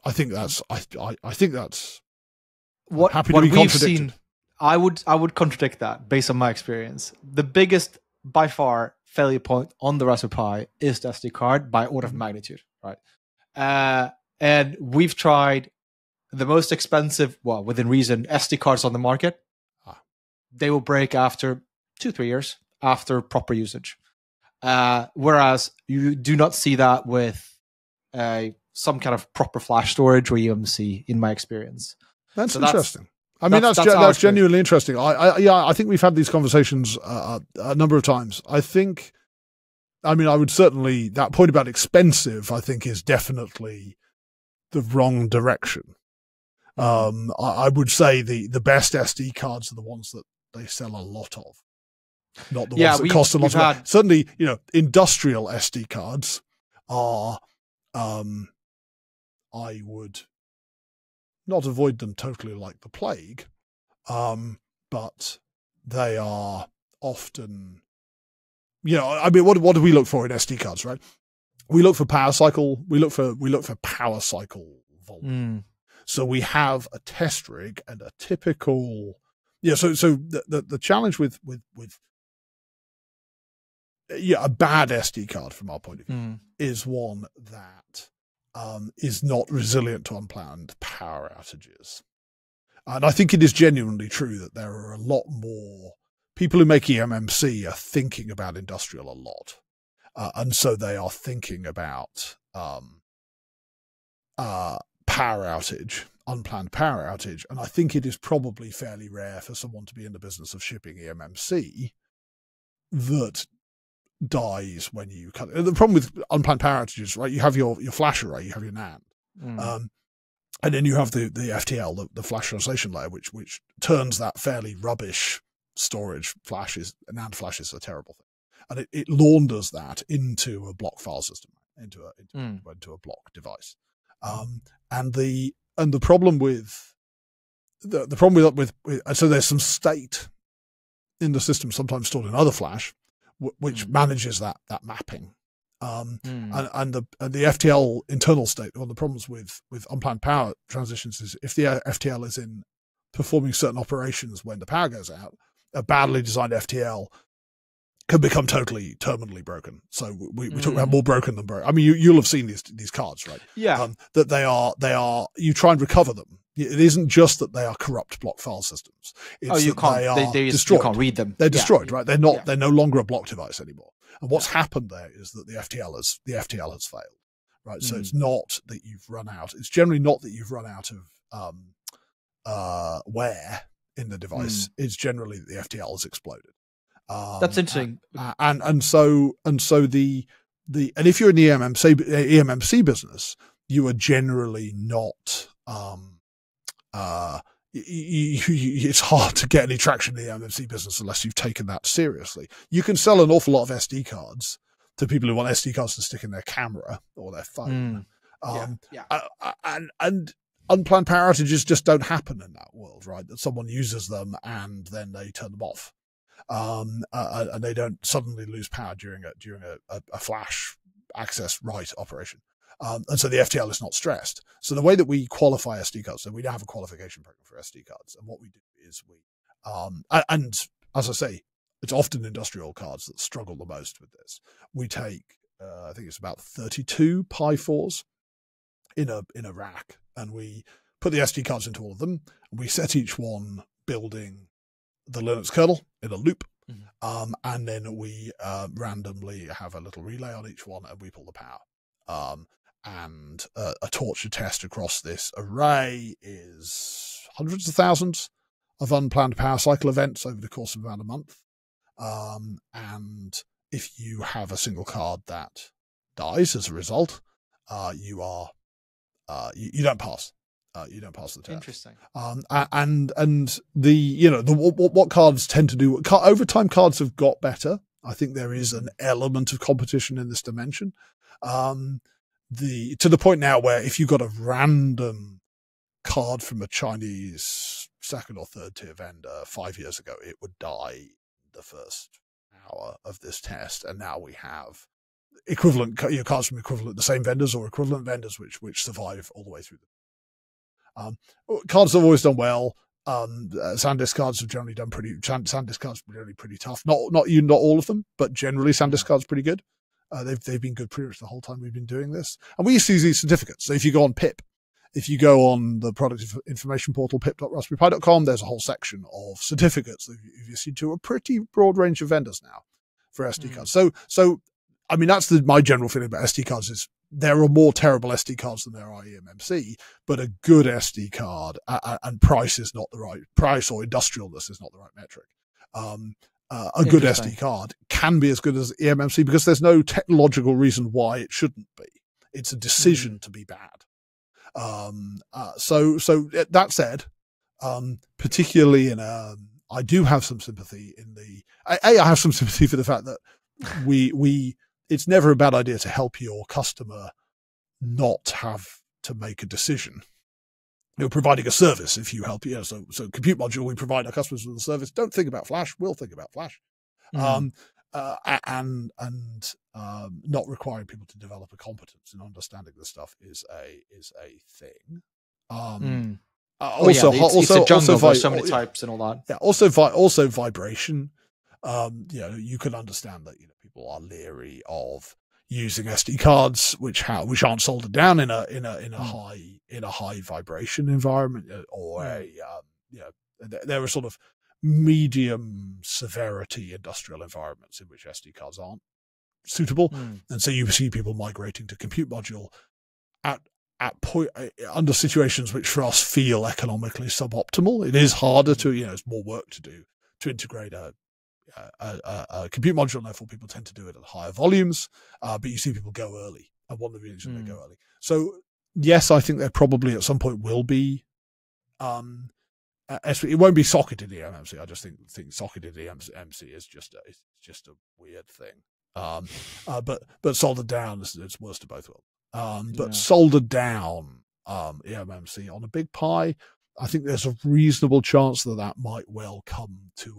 I think that's what we've seen. I would contradict that based on my experience. The biggest, by far, failure point on the Raspberry Pi is the SD card by order of magnitude, right? And we've tried the most expensive, well, within reason, SD cards on the market. They will break after 2-3 years after proper usage. Whereas you do not see that with some kind of proper flash storage or eMMC, in my experience. That's interesting. That's genuinely interesting. I think we've had these conversations a number of times. I would certainly, that point about expensive, I think, is definitely the wrong direction. I would say the best SD cards are the ones that they sell a lot of, not the ones that cost a lot of. Certainly, industrial SD cards are, I would not avoid them totally like the plague, but they are often, I mean, what do we look for in SD cards, right? We look for power cycle. We look for power cycle volume. So we have a test rig and a typical, So the challenge with a bad SD card from our point of view is one that is not resilient to unplanned power outages. And I think it is genuinely true that there are a lot more people who make eMMC are thinking about industrial a lot. And so they are thinking about power outage, unplanned power outage. And I think it is probably fairly rare for someone to be in the business of shipping eMMC that dies when you cut it. The problem with unplanned power outages, right? You have your flash array, you have your NAND. And then you have the FTL, the flash translation layer, which turns that fairly rubbish storage flashes. NAND flash is a terrible thing. And it launders that into a block file system, into a block device. And the problem with so there's some state in the system, sometimes stored in other flash, which manages that mapping. And the FTL internal state, one of the problems with unplanned power transitions is if the FTL is in performing certain operations when the power goes out, a badly designed FTL can become totally terminally broken. So we talk about more broken than broken. I mean, you'll have seen these cards, right? Yeah. That they are. You try and recover them. It isn't just that they are corrupt block file systems. It's you can't. They destroyed. You can't read them. They're destroyed, right? They're not. They're no longer a block device anymore. And what's happened there is that the FTL has failed, right? So it's not that you've run out. It's generally not that you've run out of wear in the device. It's generally that the FTL has exploded. That's interesting. And so the if you're in the eMMC business, you are generally not. It's hard to get any traction in the eMMC business unless you've taken that seriously. You can sell an awful lot of SD cards to people who want SD cards to stick in their camera or their phone. And unplanned power outages just don't happen in that world, right? That someone uses them and then they turn them off. And they don't suddenly lose power during a flash access write operation. And so the FTL is not stressed. So the way that we qualify SD cards, so we have a qualification program for SD cards. And what we do is and as I say, it's often industrial cards that struggle the most with this. We take, I think it's about 32 Pi 4s in a rack, and we put the SD cards into all of them. And we set each one building the Linux kernel in a loop. And then we randomly have a little relay on each one, and we pull the power. And a torture test across this array is hundreds of thousands of unplanned power cycle events over the course of about a month. And if you have a single card that dies as a result, you don't pass. You don't pass the test. Interesting. And what cards tend to do over time, cards have got better. I think there is an element of competition in this dimension. To the point now where if you got a random card from a Chinese second or third tier vendor 5 years ago, it would die the first hour of this test. And now we have equivalent cards from the same vendors or equivalent vendors which survive all the way through them. Cards have always done well. SanDisk cards have generally done SanDisk cards are generally pretty tough. Not all of them, but generally SanDisk cards pretty good. They've been good pretty much the whole time we've been doing this. And we used to use these certificates. So if you go on PIP, if you go on the product information portal, pip.raspberrypi.com, there's a whole section of certificates that you've issued to a pretty broad range of vendors now for SD cards. So I mean, that's my general feeling about SD cards is there are more terrible SD cards than there are eMMC, but a good SD card and price is not the right price, or industrialness is not the right metric. A good SD card can be as good as eMMC because there's no technological reason why it shouldn't be. It's a decision to be bad. So that said, particularly I do have some sympathy I have some sympathy for the fact that it's never a bad idea to help your customer not have to make a decision. you're providing a service if you help. So compute module, we provide our customers with a service. Don't think about Flash. We'll think about Flash. And not requiring people to develop a competence in understanding this stuff is a thing. Also, it's a jungle. There's so many types and all that. Yeah. Also vibration. You can understand that people are leery of using SD cards which aren't soldered down in a high vibration environment, or there are sort of medium severity industrial environments in which SD cards aren't suitable, and so you see people migrating to compute module under situations which for us feel economically suboptimal. It is harder to, it's more work to do to integrate a compute module, and therefore people tend to do it at higher volumes, but you see people go early, and one of the reasons they go early. So yes, I think there probably at some point will be it won't be socketed eMMC. I just think socketed eMMC is just a weird thing. But soldered down it's worst of both worlds. But soldered down eMMC on a big Pi, I think there's a reasonable chance that might well come to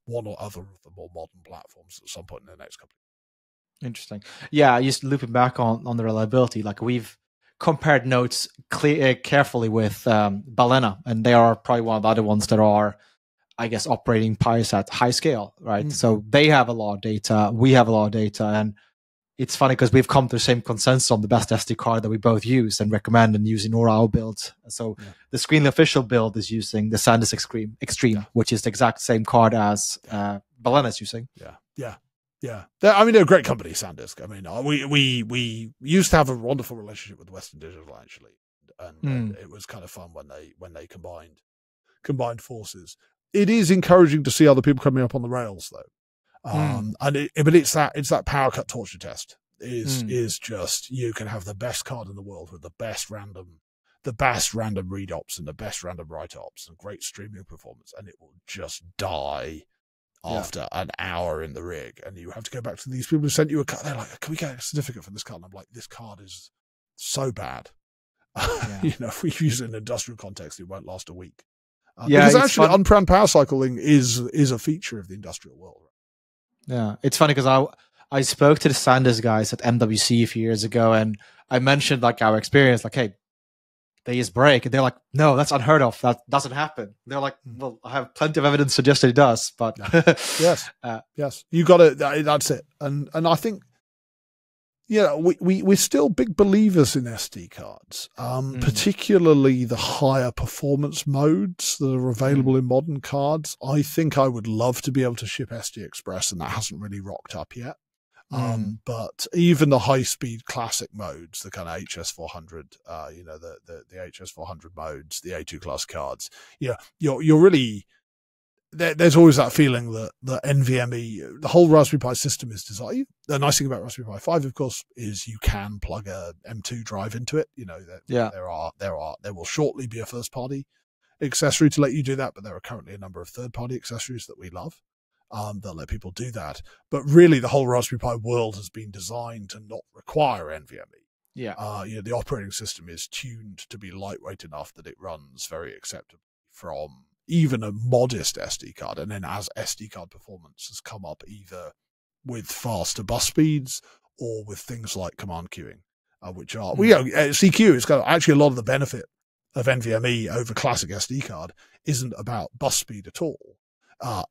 one or other of the more modern platforms at some point in the next couple of years. Interesting. Yeah, just looping back on the reliability, like we've compared notes carefully with Balena, and they are probably one of the other ones that are, I guess, operating Pis at high scale, right? So they have a lot of data, we have a lot of data, and it's funny because we've come to the same consensus on the best SD card that we both use and recommend and use in our build. So the Screenly official build is using the SanDisk Extreme, which is the exact same card as Balena is using. Yeah. They're a great company, SanDisk. I mean, we used to have a wonderful relationship with Western Digital, actually, and it was kind of fun when they combined forces. It is encouraging to see other people coming up on the rails, though. But it's that power cut torture test is just, you can have the best card in the world with the best random read ops and the best random write ops and great streaming performance, and it will just die after an hour in the rig, and you have to go back to these people who sent you a card. They're like, "Can we get a certificate for this card?" And I'm like, "This card is so bad. If we use it in an industrial context, it won't last a week." Because actually, unplanned power cycling is a feature of the industrial world. Yeah, it's funny because I spoke to the SanDisk guys at MWC a few years ago, and I mentioned like our experience, like, hey, they use break, and they're like, no, that's unheard of. That doesn't happen. They're like, well, I have plenty of evidence suggesting it does, but yes, you got it. That's it. And I think, we're still big believers in SD cards, particularly the higher performance modes that are available in modern cards. I think I would love to be able to ship SD Express, and that hasn't really rocked up yet. But even the high-speed classic modes, the kind of HS400, the HS400 modes, the A2 class cards, you're really, there's always that feeling that the NVMe, the whole Raspberry Pi system is designed. The nice thing about Raspberry Pi 5, of course, is you can plug a M2 drive into it. There will shortly be a first-party accessory to let you do that, but there are currently a number of third-party accessories that we love. They'll let people do that. But really, the whole Raspberry Pi world has been designed to not require NVMe. The operating system is tuned to be lightweight enough that it runs very acceptably from even a modest SD card. And then as SD card performance has come up either with faster bus speeds or with things like command queuing, which are, CQ is kind of actually a lot of the benefit of NVMe over classic SD card isn't about bus speed at all.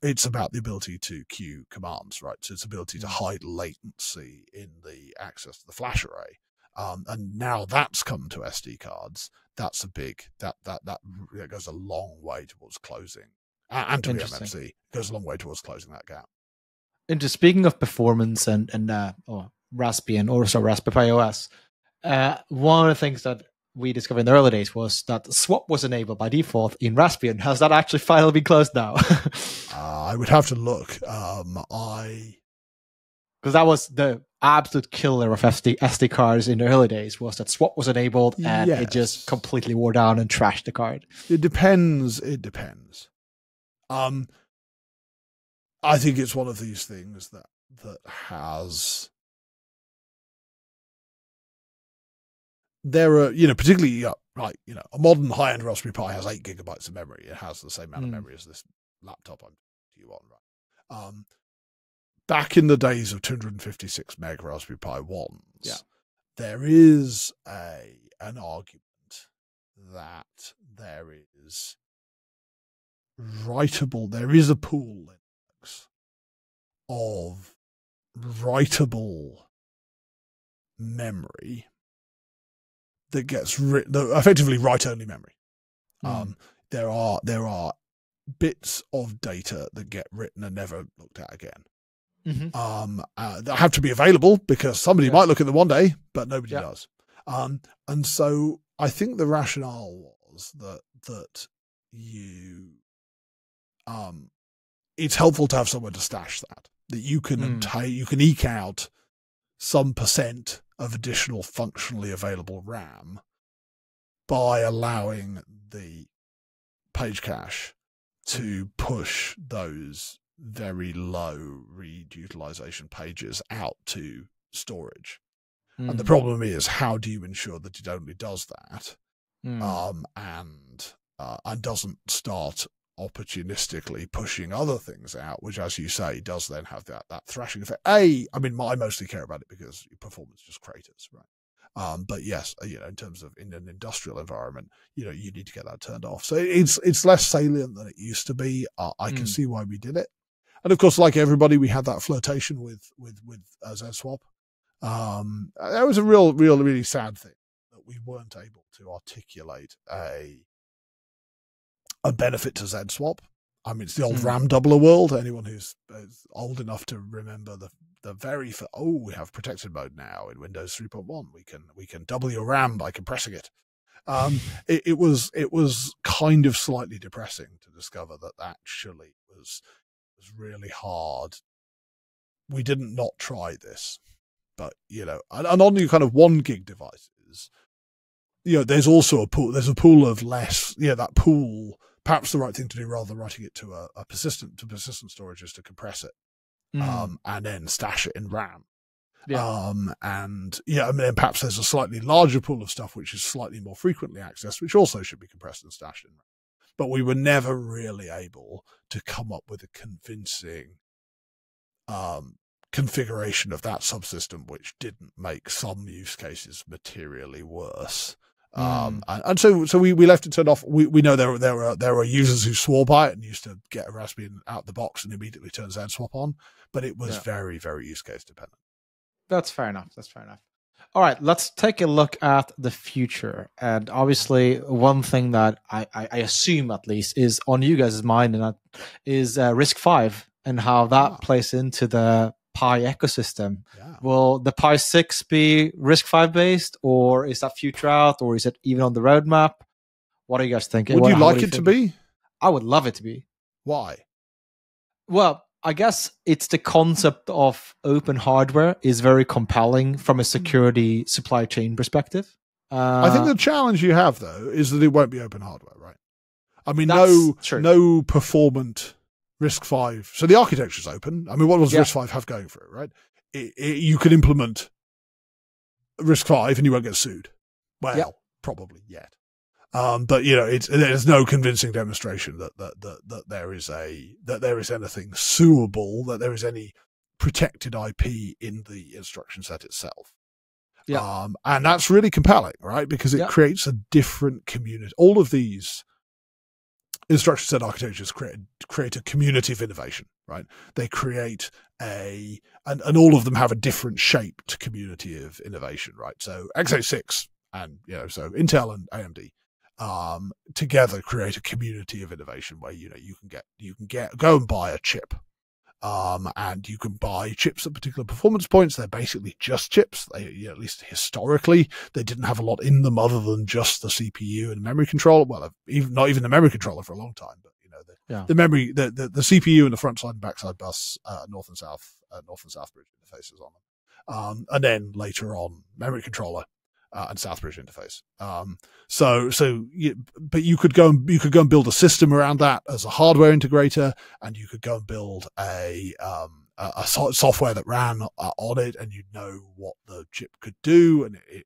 It's about the ability to queue commands, right? So it's ability to hide latency in the access to the flash array. And now that's come to SD cards. That's a big, that goes a long way towards closing, and to eMMC, goes a long way towards closing that gap. And just speaking of performance and Raspberry and also Raspberry Pi OS, one of the things that we discovered in the early days was that swap was enabled by default in Raspbian. Has that actually finally been closed now? I would have to look. Because that was the absolute killer of SD cards in the early days, was that swap was enabled and it just completely wore down and trashed the card. It depends. I think it's one of these things that has there are, particularly a modern high-end Raspberry Pi has 8 gigabytes of memory. It has the same amount of memory as this laptop I'm talking to you on, right? Back in the days of 256 meg Raspberry Pi 1s, there is an argument that there is a pool Linux of writable memory that gets written, effectively write-only memory. There are bits of data that get written and never looked at again. That have to be available because somebody might look at them one day, but nobody does. And so I think the rationale was that you, it's helpful to have somewhere to stash that you can you can eke out some % of additional functionally available RAM by allowing the page cache to push those very low read utilization pages out to storage. And the problem is, how do you ensure that it only does that and doesn't start opportunistically pushing other things out, which, as you say, does then have that thrashing effect. I mostly care about it because performance just craters, right? But yes, in terms of in an industrial environment, you need to get that turned off. So it's less salient than it used to be. I can see why we did it. And of course, like everybody, we had that flirtation with ZSwap. That was a really sad thing that we weren't able to articulate a benefit to ZSwap. I mean, it's the old RAM doubler world. Anyone who's old enough to remember the very we have protected mode now in Windows 3.1. We can double your RAM by compressing it. It was kind of slightly depressing to discover that actually was really hard. We didn't not try this, but and on your kind of 1 gig devices, there's also a pool. There's a pool of less. That pool. Perhaps the right thing to do, rather than writing it to a persistent storage, is to compress it and then stash it in RAM. And then perhaps there's a slightly larger pool of stuff which is slightly more frequently accessed, which also should be compressed and stashed in RAM. But we were never really able to come up with a convincing configuration of that subsystem which didn't make some use cases materially worse. And so we left it turned off. We know there are users who swore by it and used to get a Raspberry out the box and immediately turn ZSwap on, but it was very, very use case dependent. That's fair enough. All right, let's take a look at the future. And obviously, one thing that I assume at least is on you guys' mind, and that is RISC-V and how that plays into the Pi ecosystem. Will the Pi 6 be RISC-V based, or is that future out, or is it even on the roadmap? What are you guys thinking? Would you like it to be? I would love it to be. Why? Well, I guess it's the concept of open hardware is very compelling from a security supply chain perspective. I think the challenge you have, though, is that it won't be open hardware, right? I mean, no performant RISC-V. So the architecture is open. I mean, what does RISC-V have going for it, right? You can implement RISC-V and you won't get sued. Well, probably yet. But there's no convincing demonstration that there is anything suable, that there is any protected IP in the instruction set itself. And that's really compelling, right? Because it creates a different community. All of these instruction set architectures create a community of innovation, right? They create and all of them have a different shaped community of innovation, right? So x86 and so Intel and AMD together create a community of innovation where you can go and buy a chip, and you can buy chips at particular performance points. They're basically just chips. They, at least historically, they didn't have a lot in them other than just the CPU and memory controller. Well, not even the memory controller for a long time, but the memory, the CPU and the front side and backside bus, north and south bridge interfaces on them, and then later on memory controller. And Southbridge interface. But you could go and build a system around that as a hardware integrator, and you could go and build a software that ran on it, and you'd know what the chip could do, and it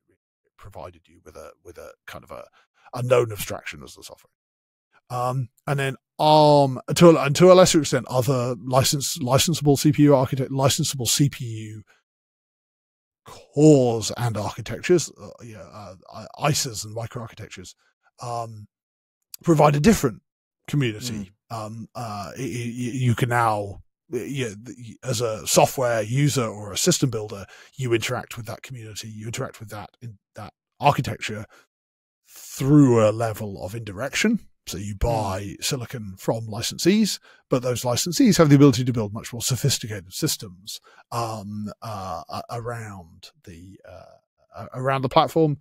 provided you with a kind of a known abstraction as the software. And then ARM, to a lesser extent, other licensable CPU cores and architectures, ISAs and microarchitectures, provide a different community. You can now, as a software user or a system builder, you interact with that community, you interact with that architecture through a level of indirection. So you buy silicon from licensees, but those licensees have the ability to build much more sophisticated systems around the platform.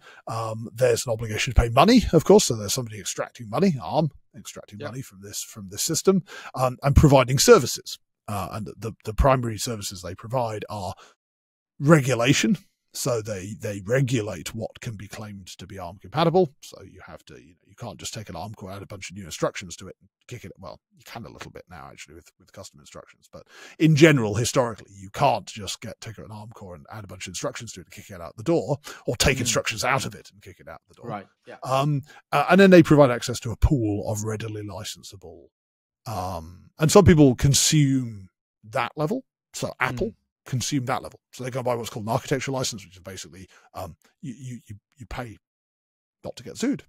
There's an obligation to pay money, of course. So there's somebody extracting money, ARM extracting money from this system, and providing services. And the primary services they provide are regulation. So they regulate what can be claimed to be ARM compatible. So you have to, you can't just take an ARM core, add a bunch of new instructions to it and kick it. Well, you can a little bit now actually with custom instructions, but in general, historically, you can't just take an ARM core and add a bunch of instructions to it and kick it out the door, or take instructions out of it and kick it out the door. Right. Yeah. And then they provide access to a pool of readily licensable. And some people consume that level. So Apple consume that level. So they go buy what's called an architecture license, which is basically you pay not to get sued,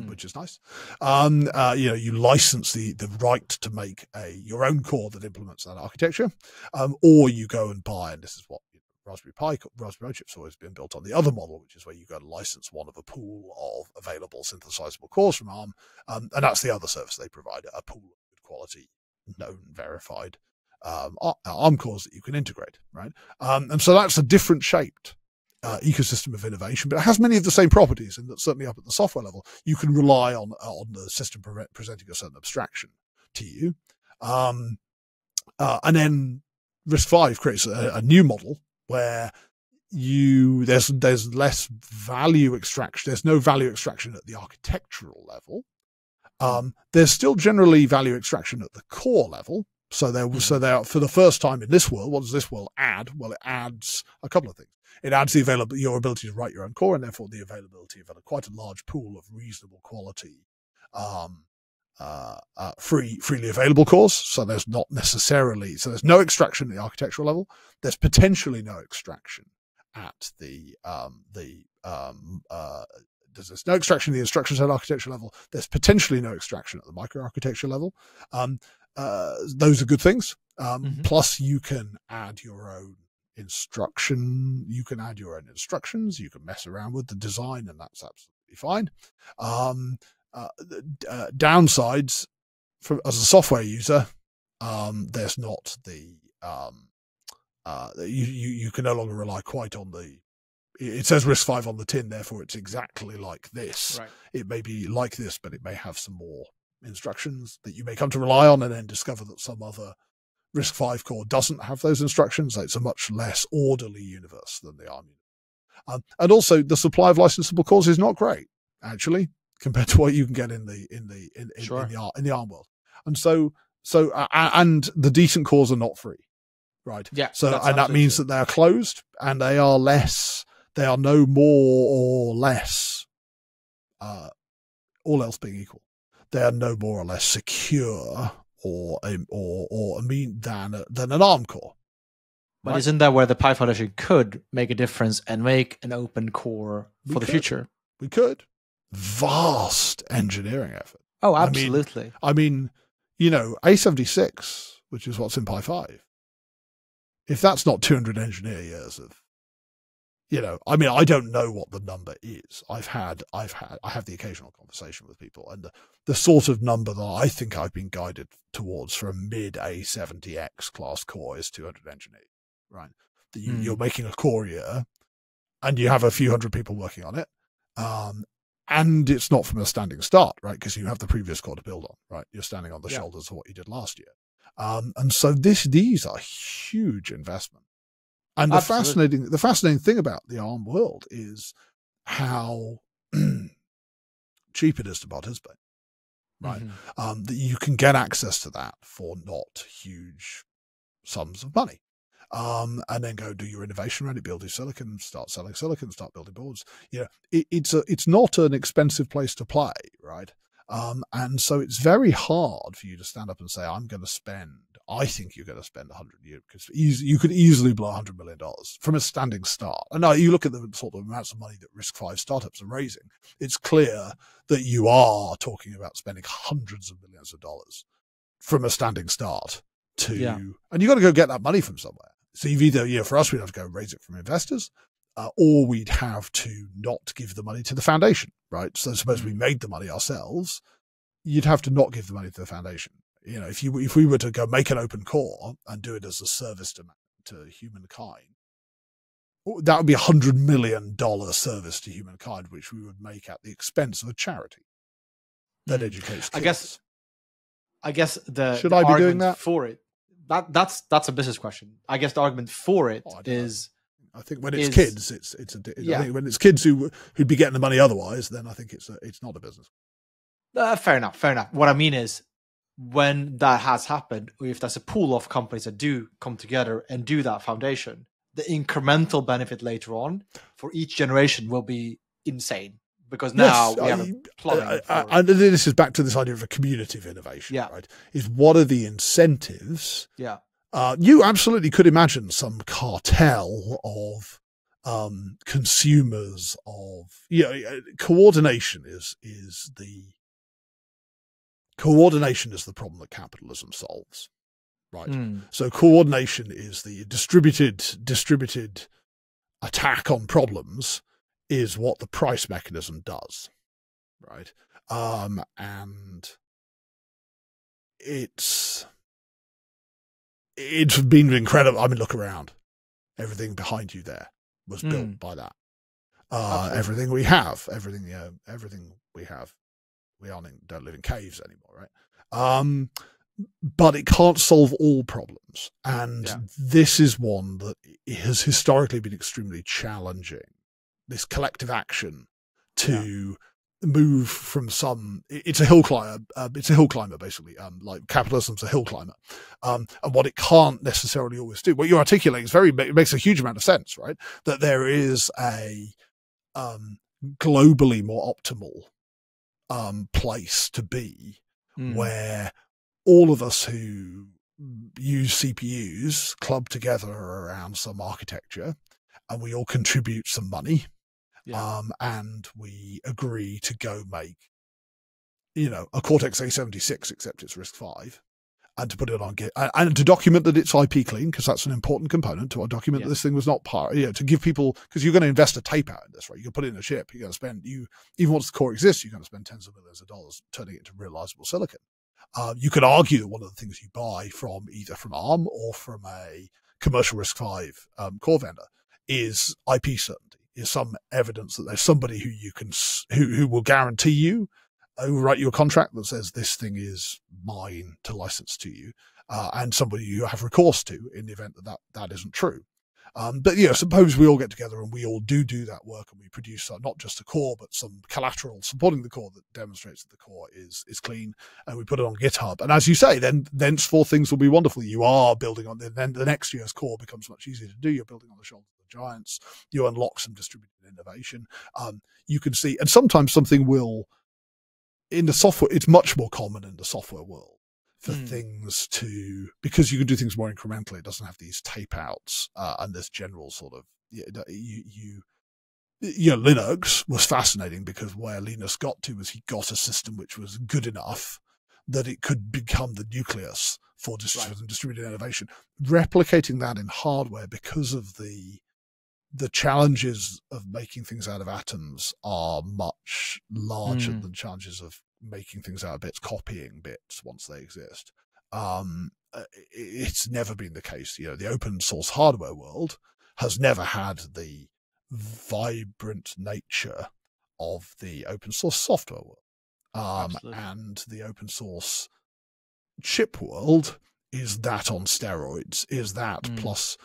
which is nice. You license the right to make your own core that implements that architecture, or you go and buy, and this is what Raspberry Pi chips always been built on, the other model, which is where you go and license one of a pool of available synthesizable cores from ARM, and that's the other service they provide, a pool of good quality, known, verified ARM cores that you can integrate, right? And so that's a different shaped ecosystem of innovation, but it has many of the same properties, and that certainly up at the software level, you can rely on the system presenting a certain abstraction to you. And then RISC-V creates a new model where there's less value extraction. There's no value extraction at the architectural level. There's still generally value extraction at the core level. So for the first time in this world, what does this world add? Well, it adds a couple of things. It adds your ability to write your own core, and therefore the availability of quite a large pool of reasonable quality, freely available cores. So there's no extraction at the architectural level. There's potentially no extraction at there's no extraction of the instruction set architecture level. There's potentially no extraction at the microarchitecture level. Those are good things. Plus, you can add your own instruction. You can add your own instructions. You can mess around with the design, and that's absolutely fine. Downsides as a software user, there's not the you can no longer rely quite on the. It says RISC-V on the tin, therefore it's exactly like this. Right. It may be like this, but it may have some more instructions that you may come to rely on, and then discover that some other RISC-V core doesn't have those instructions. It's a much less orderly universe than the ARM universe. And also, the supply of licensable cores is not great, actually, compared to what you can get in the ARM world. And so and the decent cores are not free, right? Yeah. So and that means that they are closed, and they are less. They are no more or less, all else being equal, they are no more or less secure or than an ARM core. But right? Isn't that where the Pi Foundation could make a difference and make an open core for the future? We could. Vast engineering effort. Oh, absolutely. I mean, A76, which is what's in Pi 5, if that's not 200 engineer years of, I don't know what the number is. I have the occasional conversation with people, and the sort of number that I think I've been guided towards for a mid A70X class core is 200 engineers, right? You're making a core year, and you have a few hundred people working on it, and it's not from a standing start, right? Because you have the previous core to build on, right? You're standing on the shoulders of what you did last year, and so these are huge investments. And the fascinating thing about the ARM world is how cheap it is to participate, right? That you can get access to that for not huge sums of money. and then go do your innovation around it, build your silicon, start selling silicon, start building boards. It's not an expensive place to play, right? And so it's very hard for you to stand up and say, I think you're going to spend 100 years, because you could easily blow $100 million from a standing start. And now you look at the sort of amounts of money that RISC-V startups are raising. It's clear that you are talking about spending hundreds of millions of dollars from a standing start and you've got to go get that money from somewhere. So you've either, for us, we'd have to go raise it from investors, or we'd have to not give the money to the foundation, right? So suppose we made the money ourselves, you'd have to not give the money to the foundation. If we were to go make an open core and do it as a service to humankind, that would be $100 million service to humankind, which we would make at the expense of a charity that educates kids. I guess should I be doing that for it? That's a business question. I guess the argument for it is. I think when it's kids, I think when it's kids who'd be getting the money otherwise, then I think it's not a business. Fair enough. What I mean is, when that has happened, or if there's a pool of companies that do come together and do that foundation, the incremental benefit later on for each generation will be insane, because now we have a plumbing. And this is back to this idea of a community of innovation, right? Is what are the incentives? Yeah. You absolutely could imagine some cartel of consumers of coordination is the problem that capitalism solves, right? So coordination is the distributed attack on problems is what the price mechanism does, right? And it's been incredible. I mean, look around. Everything behind you there was built by that. Everything we have. We don't live in caves anymore, right? But it can't solve all problems. And this is one that has historically been extremely challenging. This collective action to move from it's a hill climber, basically. Like capitalism's a hill climber. And what it can't necessarily always do, what you're articulating it makes a huge amount of sense, right? That there is a globally more optimal place to be where all of us who use CPUs club together around some architecture and we all contribute some money. And we agree to go make, a Cortex A76, except it's RISC-V, and to put it on Git, and to document that it's IP clean, because that's an important component to our document that this thing was not to give people, because you're going to invest a tape out in this, right? You're going to put it in a chip, you're going to spend, even once the core exists, you're going to spend tens of millions of dollars turning it into realizable silicon. You could argue that one of the things you buy either from ARM or from a commercial RISC-V core vendor is IP certainty. Is some evidence that there's somebody who will guarantee you, who will write you a contract that says this thing is mine to license to you, and somebody you have recourse to in the event that isn't true. But suppose we all get together and we all do that work, and we produce not just a core, but some collateral supporting the core that demonstrates that the core is clean, and we put it on GitHub. And as you say, then thenceforth things will be wonderful. You are building on, then the next year's core becomes much easier to do. You're building on the shoulders of the giants. You unlock some distributed innovation. You can see, and sometimes something will, in the software, it's much more common in the software world for things because you can do things more incrementally. It doesn't have these tape outs and this general sort of, Linux was fascinating because where Linus got to was he got a system which was good enough that it could become the nucleus for distributed innovation. Replicating that in hardware, because of the challenges of making things out of atoms are much larger than the challenges of making things out of bits, copying bits once they exist. It's never been the case. The open source hardware world has never had the vibrant nature of the open source software world. And the open source chip world is that on steroids, is that plus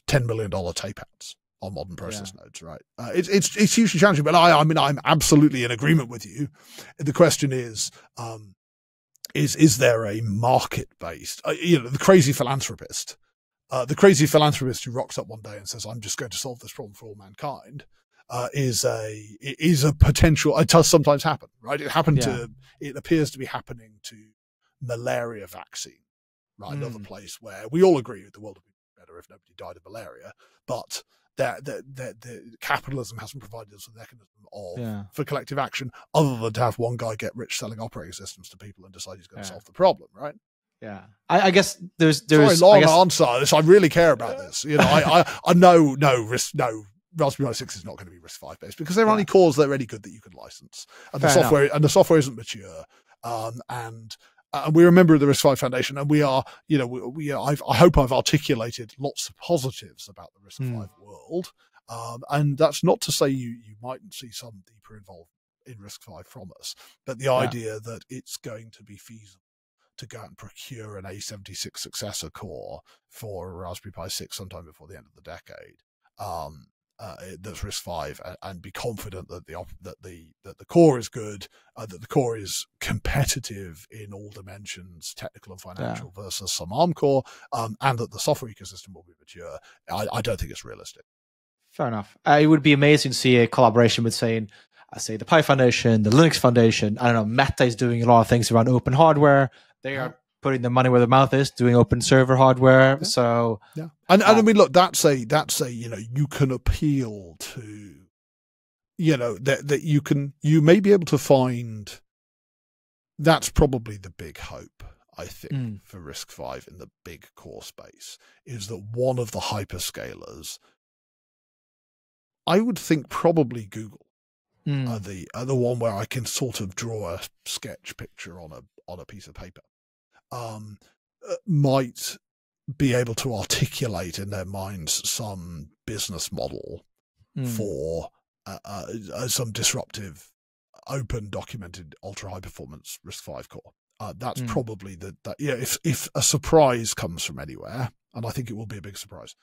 $10 million tape outs on modern process nodes, right? It's hugely challenging, but I'm absolutely in agreement with you. The question is there a market-based, the crazy philanthropist The crazy philanthropist who rocks up one day and says, "I'm just going to solve this problem for all mankind," is a potential. It does sometimes happen, right? It appears to be happening to malaria vaccine, right? Another place where we all agree the world would be better if nobody died of malaria, but that capitalism hasn't provided us with a mechanism for collective action other than to have one guy get rich selling operating systems to people and decide he's going to solve the problem, right? Yeah, I guess there's sorry, long answer. I really care about this. You know, I know Raspberry Pi 6 is not going to be RISC-V based because there are only cores that are really good that you can license, and the software isn't mature. And we're a member of the RISC-V Foundation, and we are, you know, I hope I've articulated lots of positives about the RISC-V world. And that's not to say you mightn't see some deeper involvement in RISC-V from us, but the idea that it's going to be feasible to go out and procure an A76 successor core for a Raspberry Pi 6 sometime before the end of the decade, that's RISC-V, and be confident that the core is good, that the core is competitive in all dimensions, technical and financial, versus some ARM core, and that the software ecosystem will be mature. I don't think it's realistic. Fair enough. It would be amazing to see a collaboration with, say the Pi Foundation, the Linux Foundation. I don't know, Meta is doing a lot of things around open hardware. They are putting their money where their mouth is, doing open server hardware. Yeah. So and I mean, look, that's a you know, you can appeal to, you know, that you may be able to find. That's probably the big hope, I think, for RISC-V in the big core space, is that one of the hyperscalers, I would think probably Google, are the one where I can sort of draw a sketch picture on a piece of paper, might be able to articulate in their minds some business model for some disruptive, open, documented, ultra high performance RISC-V core. That's probably if a surprise comes from anywhere, and I think it will be a big surprise.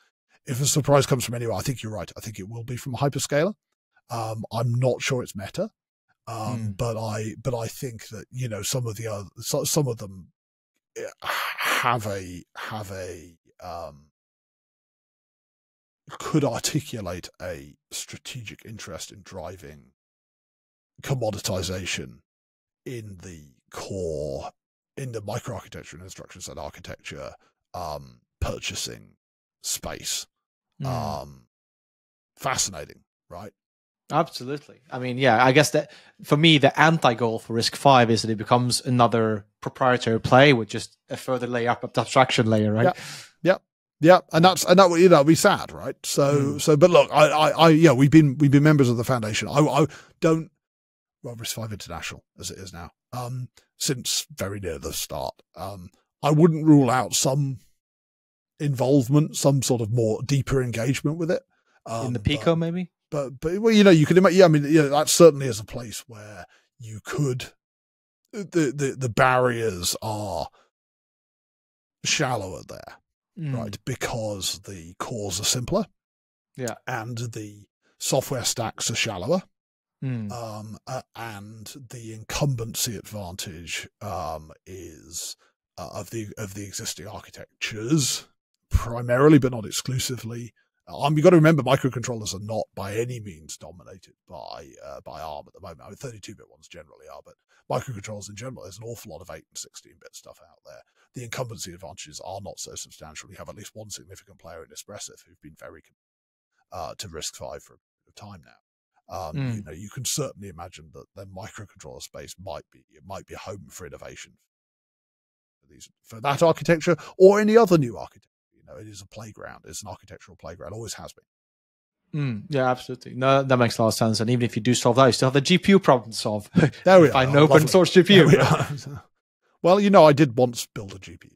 If a surprise comes from anywhere, I think you're right. I think it will be from a hyperscaler. I'm not sure it's Meta, but I think that, you know, some of them could articulate a strategic interest in driving commoditization in the core, in the microarchitecture and instruction set architecture, purchasing space. Fascinating, right? Absolutely. I mean, yeah, I guess that for me, the anti-goal for RISC-V is that it becomes another proprietary play with just a further layer up of the abstraction layer, right? Yeah. And that, you know, be sad, right? So, but look, we've been members of the foundation. RISC-V International as it is now, since very near the start. I wouldn't rule out some involvement, some sort of more deeper engagement with it. In the Pico, maybe? But well, you know, you can imagine. Yeah, I mean, you know, that certainly is a place where you could. The barriers are shallower there, right? Because the cores are simpler, and the software stacks are shallower, and the incumbency advantage is of the existing architectures primarily, but not exclusively. You've got to remember, microcontrollers are not by any means dominated by ARM at the moment. I mean, 32-bit ones generally are, but microcontrollers in general, there's an awful lot of 8 and 16-bit stuff out there. The incumbency advantages are not so substantial. You have at least one significant player in Espressif who've been very to RISC-V for a time now. You know, you can certainly imagine that the microcontroller space might be a home for innovation for that architecture or any other new architecture. It is a playground. It's an architectural playground. Always has been. Yeah, absolutely. No, that makes a lot of sense. And even if you do solve that, you still have the GPU problem to solve. There we are. Find an open source GPU. Well, you know, I did once build a GPU.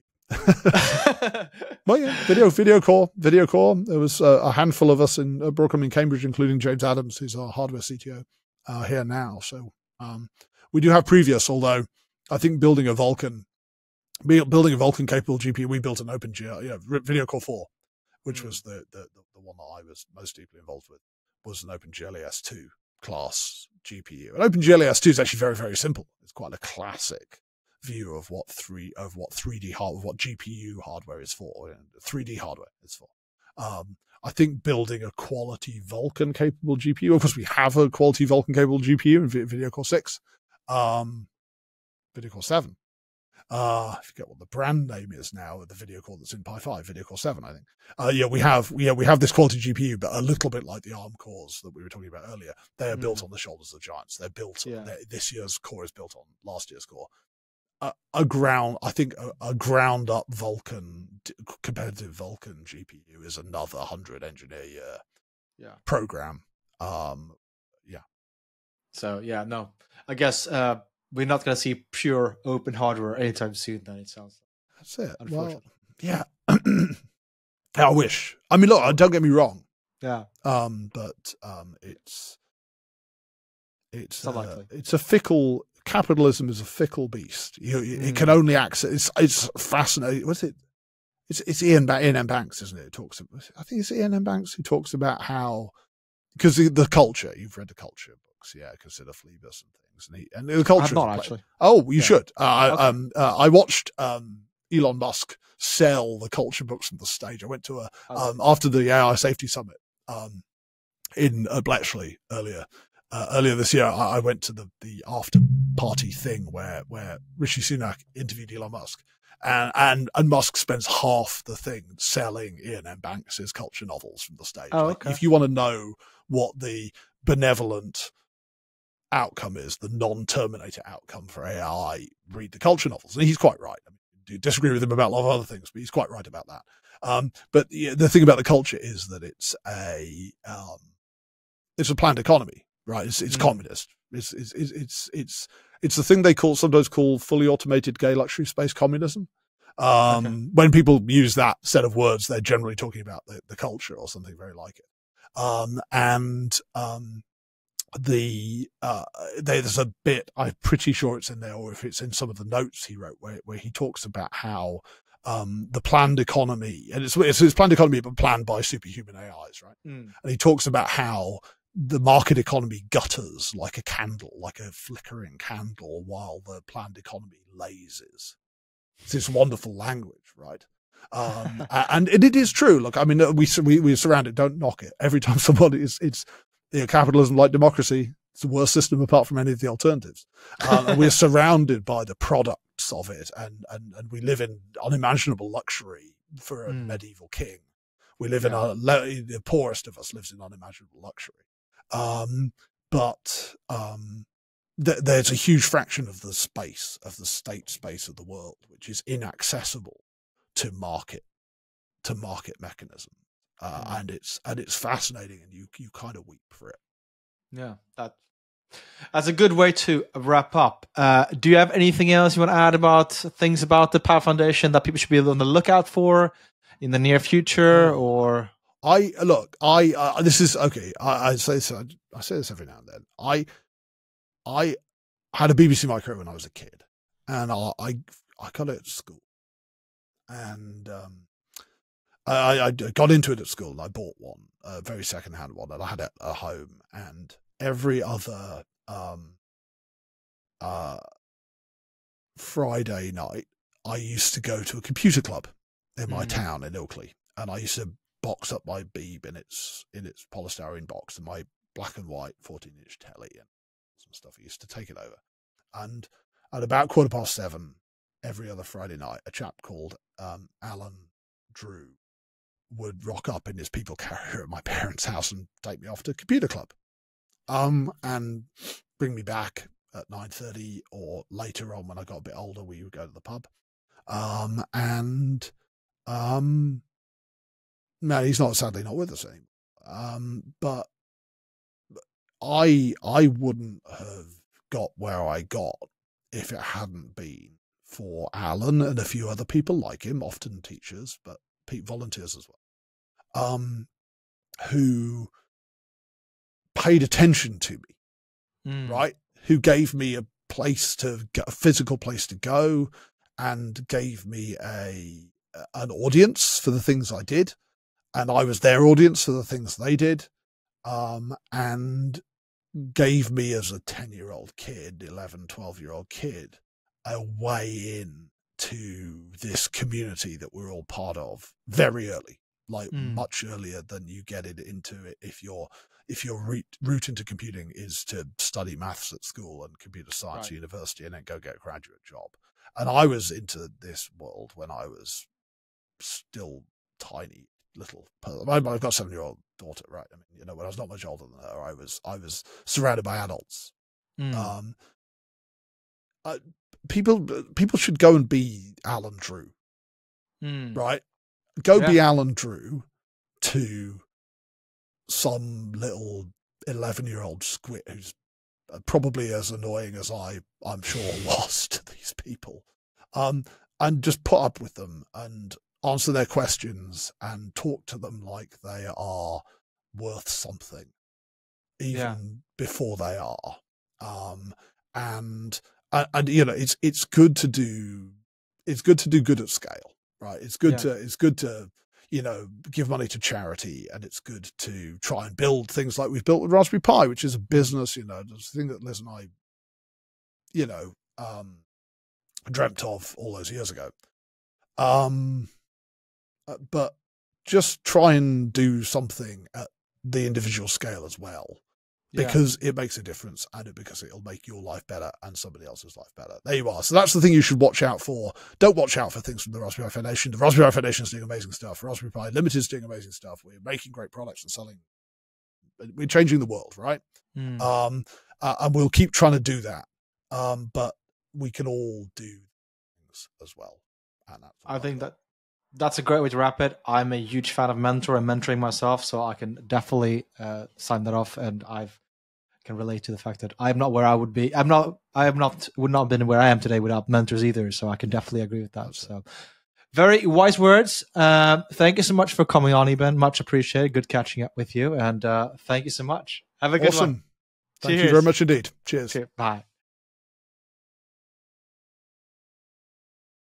Well, yeah, video core. There was a handful of us in Brooklyn in Cambridge, including James Adams, who's our hardware CTO here now. So we do have previous, although I think building a Vulkan capable GPU, we built an OpenGL, Video Core 4, which was the one that I was most deeply involved with, was an OpenGL ES2 class GPU. And OpenGL ES2 is actually very, very simple. It's quite a classic view of what 3D hardware, what GPU hardware is for, 3D hardware is for. I think building a quality Vulkan capable GPU, of course we have a quality Vulkan capable GPU in Video Core 6, Video Core 7. I forget what the brand name is now of the video core that's in Pi 5, Video Core 7, I think. We have this quality GPU, but a little bit like the ARM cores that we were talking about earlier. They are built on the shoulders of giants. They're built, this year's core is built on last year's core. A ground up Vulkan, competitive Vulkan GPU is another 100 engineer year program. So no, I guess we're not going to see pure open hardware anytime soon. Then it sounds like. That's it. Well, yeah. I wish. I mean, look, don't get me wrong. Yeah. But it's a fickle. Capitalism is a fickle beast. It can only access. It's fascinating. What's it? It's Ian M. Banks, isn't it? I think it's Ian M. Banks who talks about how, because the culture. You've read the culture books, consider Phoebus and things, and the culture. I'm not actually. Oh, you should. Okay. I watched Elon Musk sell the culture books from the stage. I went to after the AI Safety Summit in Bletchley earlier this year. I went to the after party thing where Rishi Sunak interviewed Elon Musk, and Musk spends half the thing selling Ian M. Banks's culture novels from the stage. Oh, okay. If you want to know what the benevolent outcome is, the non-Terminator outcome for AI, read the culture novels. And he's quite right. I mean, you disagree with him about a lot of other things, but he's quite right about that. But the thing about the culture is that it's a planned economy, right? It's communist. It's the thing they sometimes call fully automated gay luxury space communism. When people use that set of words, they're generally talking about the culture or something very like it. There's a bit, I'm pretty sure it's in there, or if it's in some of the notes he wrote, where he talks about how the planned economy, and it's planned economy, but planned by superhuman AIs, right? And he talks about how the market economy gutters like a candle, like a flickering candle, while the planned economy blazes. It's this wonderful language, right? And it is true. Look, I mean, we surround it. Don't knock it. Every time somebody it's capitalism, like democracy, it's the worst system apart from any of the alternatives. And we're surrounded by the products of it, and we live in unimaginable luxury for a medieval king. We live in the poorest of us lives in unimaginable luxury. But there's a huge fraction of the space, of the state space of the world, which is inaccessible to market mechanism. And it's fascinating, and you kind of weep for it. Yeah, that's a good way to wrap up. Do you have anything else you want to add about things about the Power Foundation that people should be on the lookout for in the near future? Or this is okay. I say this every now and then. I had a BBC Micro when I was a kid, and I got it at school, and I got into it at school, and I bought one, a very second-hand one, and I had it at home. And every other Friday night, I used to go to a computer club in my town in Ilkley, and I used to box up my Beeb in its polystyrene box and my black and white 14-inch telly and some stuff. I used to take it over, and at about 7:15 every other Friday night, a chap called Alan Drew would rock up in his people carrier at my parents' house and take me off to computer club, and bring me back at 9:30, or later on when I got a bit older, we would go to the pub. No, he's sadly not with us anymore. But I wouldn't have got where I got if it hadn't been for Alan and a few other people like him, often teachers, but volunteers as well, who paid attention to me, right? Who gave me a physical place to go, and gave me an audience for the things I did, and I was their audience for the things they did, and gave me, as a 10-year-old kid, 11, 12-year-old kid, a way in to this community that we're all part of very early, like much earlier than you get it into it if your route into computing is to study maths at school and computer science at university and then go get a graduate job. And I was into this world when I was still tiny little person. I've got a 7-year-old daughter, right? I mean, when I was not much older than her, I was surrounded by adults. People should go and be Alan Drew, right? Go be Alan Drew to some little 11-year-old squid who's probably as annoying as I'm sure was to these people, and just put up with them and answer their questions and talk to them like they are worth something, even before they are. And it's good to do good at scale, right? It's good to give money to charity, and it's good to try and build things like we've built with Raspberry Pi, which is a business, the thing that Liz and I, dreamt of all those years ago. But just try and do something at the individual scale as well, because it makes a difference, and because it'll make your life better and somebody else's life better. There you are. So that's the thing you should watch out for. Don't watch out for things from the Raspberry Pi Foundation. The Raspberry Pi Foundation is doing amazing stuff. Raspberry Pi Limited is doing amazing stuff. We're making great products and selling. We're changing the world, right? And we'll keep trying to do that. But we can all do things as well. And I think that's a great way to wrap it. I'm a huge fan of mentor and mentoring myself, so I can definitely sign that off, and I can relate to the fact that I'm not where I would be. Would not have been where I am today without mentors either. So I can definitely agree with that. So very wise words. Thank you so much for coming on, Eben. Much appreciated. Good catching up with you, and thank you so much. Have a good one. Thank you very much indeed. Cheers. Bye.